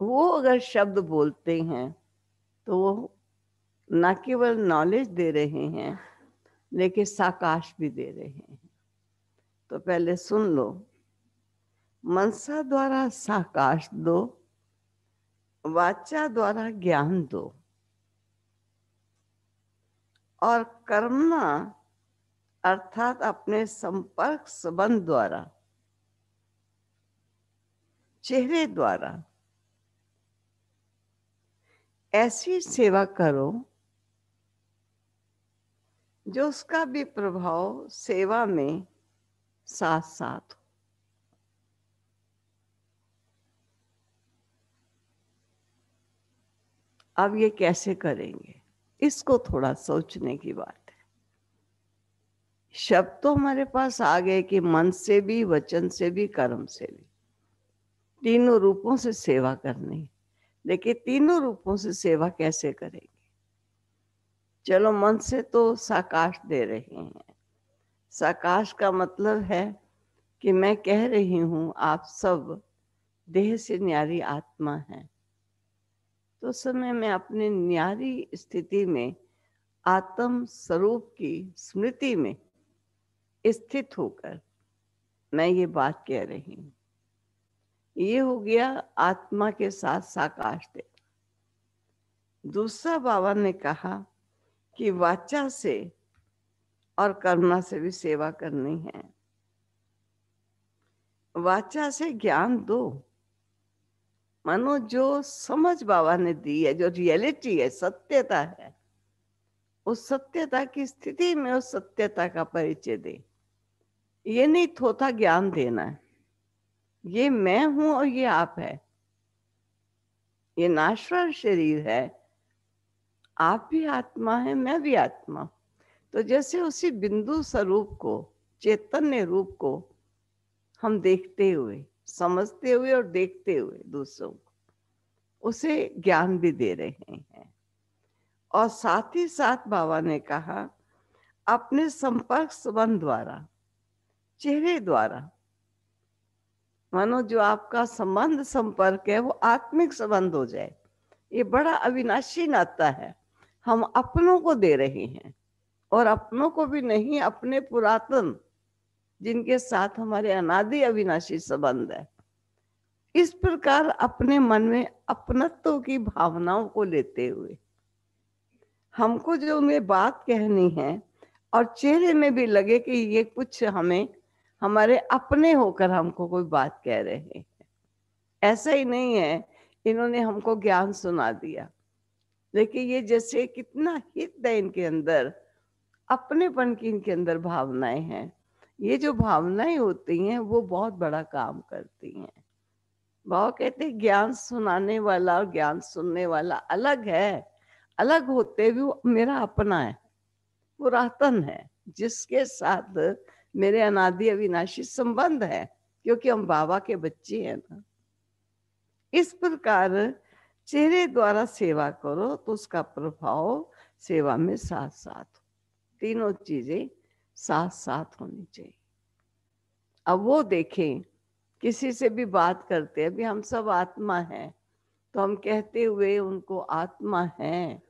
वो अगर शब्द बोलते हैं तो वो न केवल नॉलेज दे रहे हैं लेकिन साकाश भी दे रहे हैं। तो पहले सुन लो, मनसा द्वारा साकाश दो, वाचा द्वारा ज्ञान दो, और कर्मणा अर्थात अपने संपर्क संबंध द्वारा, चेहरे द्वारा ऐसी सेवा करो जो उसका भी प्रभाव सेवा में साथ साथ हो। अब ये कैसे करेंगे, इसको थोड़ा सोचने की बात है। शब्द तो हमारे पास आ गए कि मन से भी, वचन से भी, कर्म से भी, तीनों रूपों से सेवा करनी। लेकिन तीनों रूपों से सेवा कैसे करेंगे? चलो मन से तो साकाश दे रहे हैं। साकाश का मतलब है कि मैं कह रही हूं आप सब देह से न्यारी आत्मा है, तो समय में अपने न्यारी स्थिति में आत्म स्वरूप की स्मृति में स्थित होकर मैं ये बात कह रही हूं। ये हो गया आत्मा के साथ साकाश दे। दूसरा बाबा ने कहा कि वाचा से और कर्मणा से भी सेवा करनी है। वाचा से ज्ञान दो, मानो जो समझ बाबा ने दी है, जो रियलिटी है, सत्यता है, उस सत्यता की स्थिति में उस सत्यता का परिचय दे। ये नहीं थोथा ज्ञान देना है, ये मैं हूं और ये आप है, ये नाशवान शरीर है, आप भी आत्मा है, मैं भी आत्मा। तो जैसे उसी बिंदु स्वरूप को, चैतन्य रूप को हम देखते हुए, समझते हुए और देखते हुए दूसरों को, उसे ज्ञान भी दे रहे हैं। और साथ ही साथ बाबा ने कहा अपने संपर्क संबंध द्वारा, चेहरे द्वारा, मानो जो आपका संबंध संपर्क है वो आत्मिक संबंध हो जाए, ये बड़ा अविनाशी नाता है। हम अपनों को दे रहे हैं, और अपनों को भी नहीं, अपने पुरातन, जिनके साथ हमारे अनादि अविनाशी संबंध है। इस प्रकार अपने मन में अपनत्व की भावनाओं को लेते हुए हमको जो उन्हें बात कहनी है, और चेहरे में भी लगे कि ये कुछ हमें हमारे अपने होकर हमको कोई बात कह रहे हैं। ऐसा ही नहीं है इन्होंने हमको ज्ञान सुना दिया। देखिए ये जैसे कितना हित है इनके अंदर, अपनेपन की इनके अंदर भावनाएं हैं। ये जो भावनाएं होती हैं वो बहुत बड़ा काम करती हैं। बाबा कहते हैं ज्ञान सुनाने वाला और ज्ञान सुनने वाला अलग है। अलग होते भी वो मेरा अपना है, पुरातन है, जिसके साथ मेरे अनादि अविनाशी संबंध है, क्योंकि हम बाबा के बच्चे हैं ना। इस प्रकार चेहरे द्वारा सेवा करो तो उसका प्रभाव सेवा में साथ साथ हो। तीनों चीजें साथ साथ होनी चाहिए। अब वो देखें, किसी से भी बात करते हैं, अभी हम सब आत्मा हैं, तो हम कहते हुए उनको आत्मा है,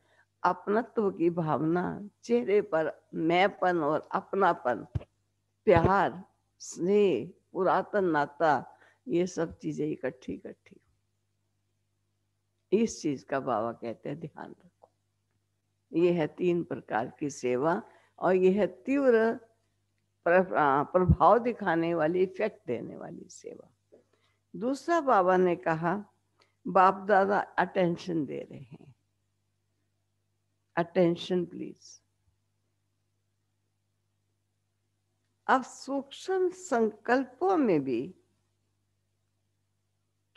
अपनत्व की भावना चेहरे पर, मैंपन और अपनापन, प्यार, स्नेह, पुरातन नाता, ये सब चीजें इकट्ठी इकट्ठी। इस चीज का बाबा कहते हैं ध्यान रखो। ये है 3 प्रकार की सेवा, और ये है तीव्र प्रभाव दिखाने वाली, इफेक्ट देने वाली सेवा। दूसरा बाबा ने कहा, बाप दादा अटेंशन दे रहे हैं, अटेंशन प्लीज। अब सूक्ष्म संकल्पों में भी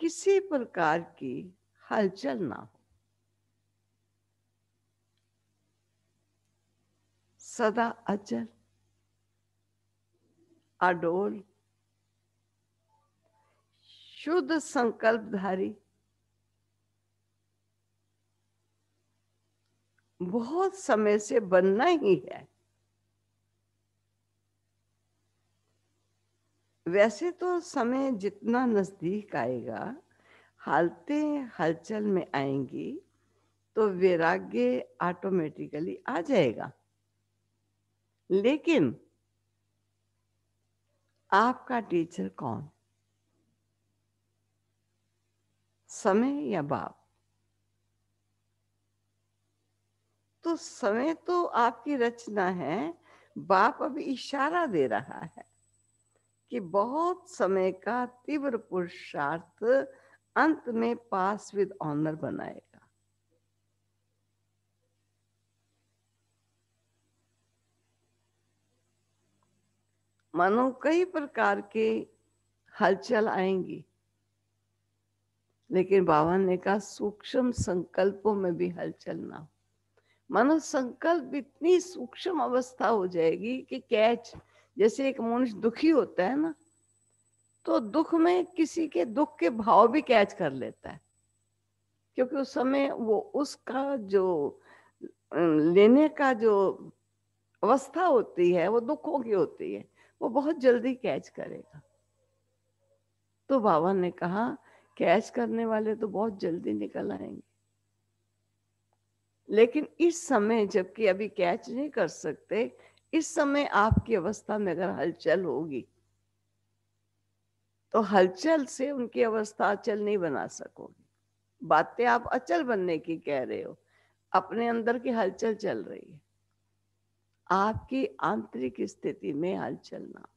किसी प्रकार की हलचल ना हो, सदा अचल, अडोल, शुद्ध संकल्पधारी, बहुत समय से बनना ही है। वैसे तो समय जितना नजदीक आएगा, हालतें हलचल में आएंगी, तो वैराग्य ऑटोमेटिकली आ जाएगा। लेकिन आपका टीचर कौन? समय या बाप? तो समय तो आपकी रचना है, बाप अभी इशारा दे रहा है कि बहुत समय का तीव्र पुरुषार्थ अंत में पास विद ऑनर बनाएगा। मानो कई प्रकार के हलचल आएंगी, लेकिन बाबा ने कहा सूक्ष्म संकल्पों में भी हलचल ना हो। मानो संकल्प इतनी सूक्ष्म अवस्था हो जाएगी कि कैच, जैसे एक मनुष्य दुखी होता है ना, तो दुख में किसी के दुख के भाव भी कैच कर लेता है, क्योंकि उस समय वो उसका जो लेने का जो अवस्था होती है वो दुखों की होती है, वो बहुत जल्दी कैच करेगा। तो बाबा ने कहा कैच करने वाले तो बहुत जल्दी निकल आएंगे, लेकिन इस समय जबकि अभी कैच नहीं कर सकते, इस समय आपकी अवस्था में अगर हलचल होगी तो हलचल से उनकी अवस्था अचल नहीं बना सकोगे। बातें आप अचल बनने की कह रहे हो, अपने अंदर की हलचल चल रही है, आपकी आंतरिक स्थिति में हलचल ना,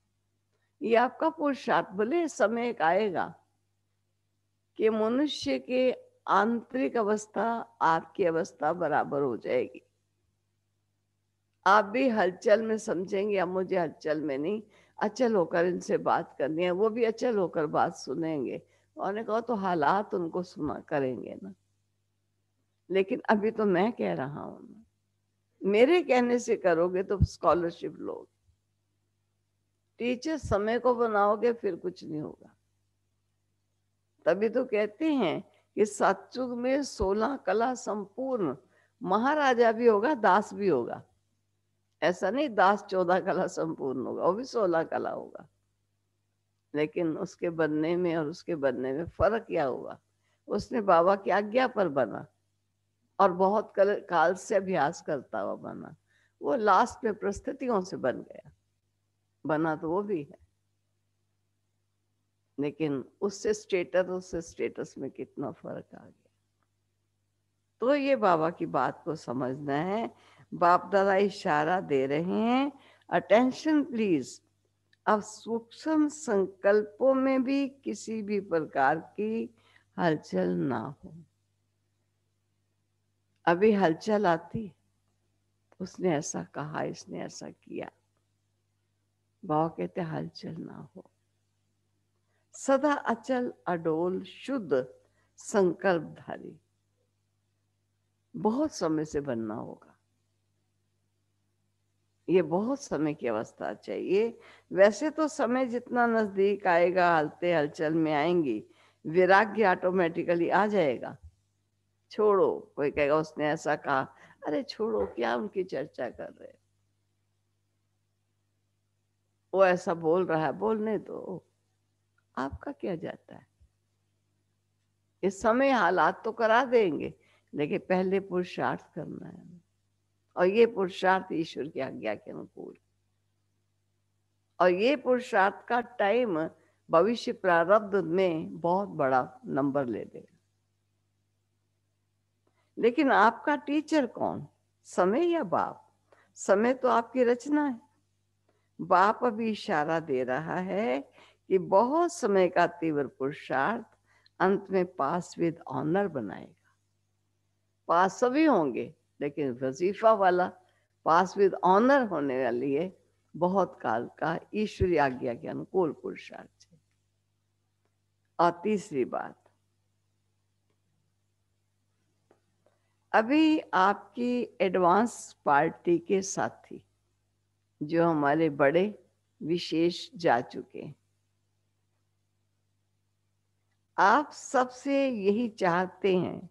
ये आपका पुरुषार्थ। भले समय एक आएगा कि मनुष्य के आंतरिक अवस्था आपकी अवस्था बराबर हो जाएगी, आप भी हलचल में समझेंगे, अब मुझे हलचल में नहीं, अचल होकर इनसे बात करनी है, वो भी अचल होकर बात सुनेंगे। उन्होंने कहा तो हालात उनको सुना करेंगे ना, लेकिन अभी तो मैं कह रहा हूं ना, मेरे कहने से करोगे तो स्कॉलरशिप लोगे, टीचर समय को बनाओगे फिर कुछ नहीं होगा। तभी तो कहते हैं कि सतयुग में 16 कला संपूर्ण, महाराजा भी होगा दास भी होगा। ऐसा नहीं दास 14 कला संपूर्ण होगा, वो भी 16 कला होगा, लेकिन उसके बनने में और उसके बनने में फर्क क्या हुआ? उसने बाबा की आज्ञा पर बना, और बहुत काल से अभ्यास करता हुआ बना, वो लास्ट में परिस्थितियों से बन गया। बना तो वो भी है, लेकिन उससे स्टेटस में कितना फर्क आ गया। तो ये बाबा की बात को समझना है। बाप दादा इशारा दे रहे हैं, अटेंशन प्लीज। अब सूक्ष्म संकल्पों में भी किसी भी प्रकार की हलचल ना हो। अभी हलचल आती, उसने ऐसा कहा, इसने ऐसा किया, बाबा कहते हलचल ना हो। सदा अचल अडोल शुद्ध संकल्पधारी बहुत समय से बनना होगा। ये बहुत समय की अवस्था चाहिए। वैसे तो समय जितना नजदीक आएगा, हलते हलचल में आएंगी, वैराग्य ऑटोमेटिकली आ जाएगा। छोड़ो, कोई कहेगा उसने ऐसा कहा, अरे छोड़ो, क्या उनकी चर्चा कर रहे हो, वो ऐसा बोल रहा है, बोलने दो, आपका क्या जाता है। इस समय हालात तो करा देंगे, लेकिन पहले पुरुषार्थ करना है, और ये पुरुषार्थ ईश्वर की आज्ञा के अनुकूल। और ये पुरुषार्थ का टाइम भविष्य प्रारब्ध में बहुत बड़ा नंबर ले देगा। लेकिन आपका टीचर कौन, समय या बाप? समय तो आपकी रचना है। बाप अभी इशारा दे रहा है कि बहुत समय का तीव्र पुरुषार्थ अंत में पास विद ऑनर बनाएगा। पास सभी होंगे, लेकिन वजीफा वाला पास विद ऑनर होने वाली है बहुत काल का ईश्वरी आज्ञा के अनुकूल पुरुषार्थ है। और तीसरी बात, अभी आपकी एडवांस पार्टी के साथी जो हमारे बड़े विशेष जा चुके, आप सबसे यही चाहते हैं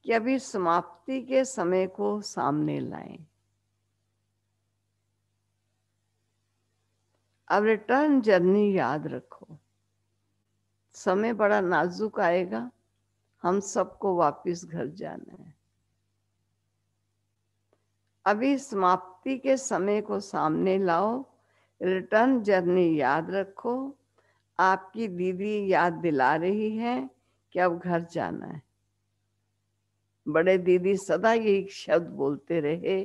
कि अभी समाप्ति के समय को सामने लाएं। अब रिटर्न जर्नी याद रखो, समय बड़ा नाजुक आएगा, हम सबको वापस घर जाना है। अभी समाप्ति के समय को सामने लाओ, रिटर्न जर्नी याद रखो। आपकी दीदी याद दिला रही है कि अब घर जाना है। बड़े दीदी सदा यही शब्द बोलते रहे,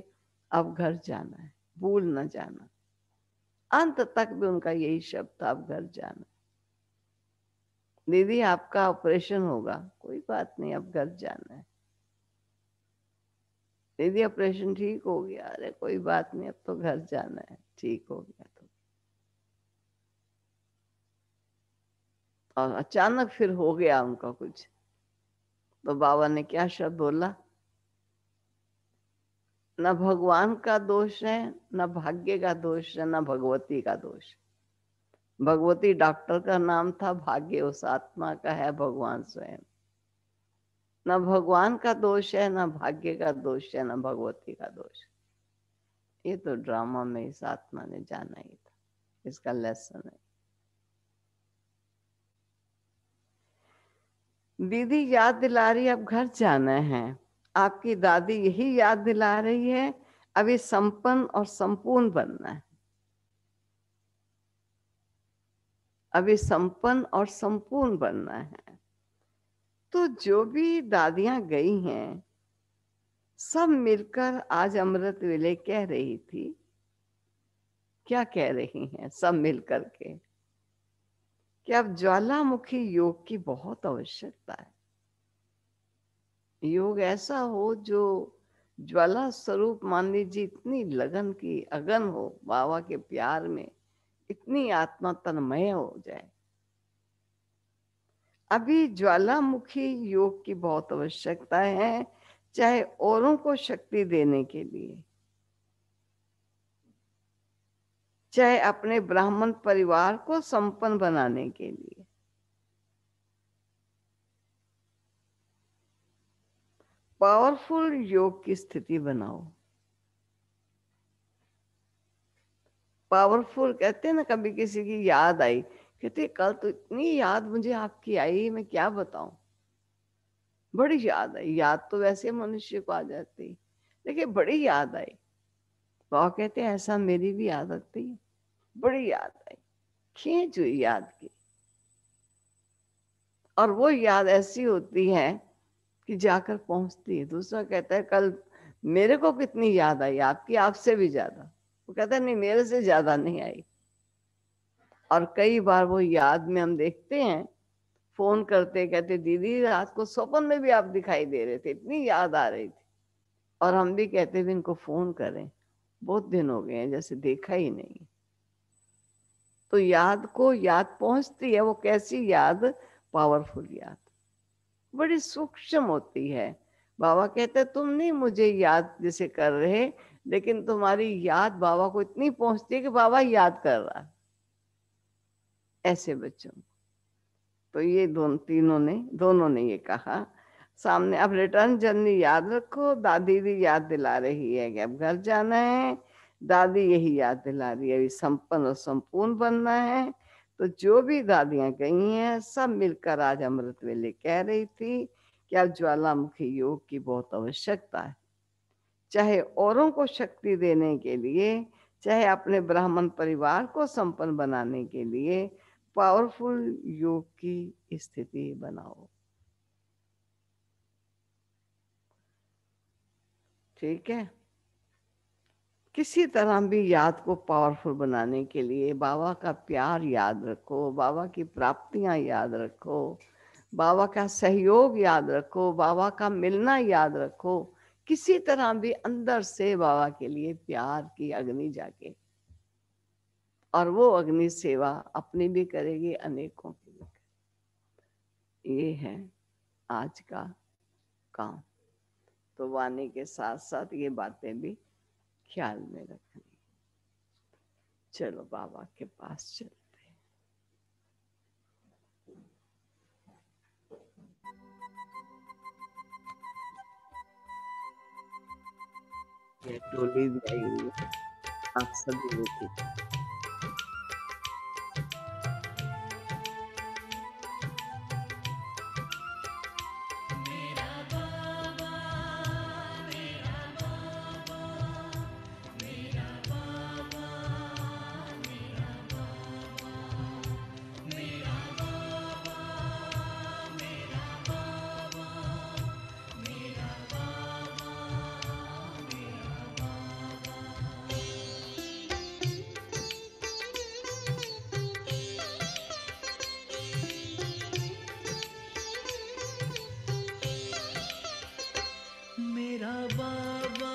अब घर जाना है, भूल न जाना। अंत तक भी उनका यही शब्द था, अब घर जाना। दीदी आपका ऑपरेशन होगा, कोई बात नहीं, अब घर जाना है। दीदी ऑपरेशन ठीक हो गया, अरे कोई बात नहीं, अब तो घर जाना है, ठीक हो गया तो। और अचानक फिर हो गया उनका कुछ, तो बाबा ने क्या शब्द बोला, न भगवान का दोष है, न भाग्य का दोष है, न भगवती का दोष। भगवती डॉक्टर का नाम था, भाग्य उस आत्मा का है, भगवान स्वयं। न भगवान का दोष है, न भाग्य का दोष है, न भगवती का दोष। ये तो ड्रामा में इस आत्मा ने जाना ही था, इसका लेसन है। दीदी याद दिला रही, अब घर जाना है। आपकी दादी यही याद दिला रही है, अभी संपन्न और संपूर्ण बनना है। अभी संपन्न और संपूर्ण बनना है। तो जो भी दादियां गई हैं, सब मिलकर आज अमृत वेले कह रही थी, क्या कह रही हैं सब मिलकर के, कि अब ज्वालामुखी योग की बहुत आवश्यकता है। योग ऐसा हो जो ज्वाला स्वरूप, मान लीजिए इतनी लगन की अगन हो बाबा के प्यार में, इतनी आत्मा तन्मय हो जाए। अभी ज्वालामुखी योग की बहुत आवश्यकता है, चाहे औरों को शक्ति देने के लिए, चाहे अपने ब्राह्मण परिवार को संपन्न बनाने के लिए। पावरफुल योग की स्थिति बनाओ। पावरफुल कहते हैं ना, कभी किसी की याद आई, कहते कल तो इतनी याद मुझे आपकी आई, मैं क्या बताऊं। बड़ी याद आई। याद तो वैसे मनुष्य को आ जाती, लेकिन बड़ी याद आई। बाबा कहते हैं ऐसा मेरी भी याद आती है, बड़ी याद आई, खींच हुई याद की। और वो याद ऐसी होती है कि जाकर पहुंचती है। दूसरा कहता है कल मेरे को कितनी याद आई आपकी, आपसे भी ज्यादा। वो कहता है नहीं, मेरे से ज्यादा नहीं आई। और कई बार वो याद में हम देखते हैं, फोन करते, कहते दीदी रात को स्वप्न में भी आप दिखाई दे रहे थे, इतनी याद आ रही थी। और हम भी कहते भी इनको फोन करें, बहुत दिन हो गए हैं जैसे देखा ही नहीं। तो याद को याद पहुंचती है। वो कैसी याद? पावरफुल याद, बड़ी सूक्ष्म होती है। बाबा कहते तुम नहीं मुझे याद जैसे कर रहे, लेकिन तुम्हारी याद बाबा को इतनी पहुंचती है कि बाबा याद कर रहा है ऐसे बच्चों। तो ये दोनों ने ये कहा सामने। अब रिटर्न जर्नी याद रखो, दादी भी याद दिला रही है कि अब घर जाना है। दादी यही याद दिला रही है, अभी संपन्न और संपूर्ण बनना है। तो जो भी दादियां गई हैं सब मिलकर आज अमृत वेले कह रही थी कि अब ज्वालामुखी योग की बहुत आवश्यकता है, चाहे औरों को शक्ति देने के लिए, चाहे अपने ब्राह्मण परिवार को संपन्न बनाने के लिए पावरफुल योग की स्थिति बनाओ। ठीक है। किसी तरह भी याद को पावरफुल बनाने के लिए बाबा का प्यार याद रखो, बाबा की प्राप्तियां याद रखो, बाबा का सहयोग याद रखो, बाबा का मिलना याद रखो। किसी तरह भी अंदर से बाबा के लिए प्यार की अग्नि जागे, और वो अग्नि सेवा अपनी भी करेगी, अनेकों की भी करेगी। ये है आज का काम। तो वाणी के साथ साथ ये बातें भी ख्याल में रखनी। चलो बाबा के पास चलते हैं। ये टोली भी आई हुई है, आप सभी लोग। मेरा बाबा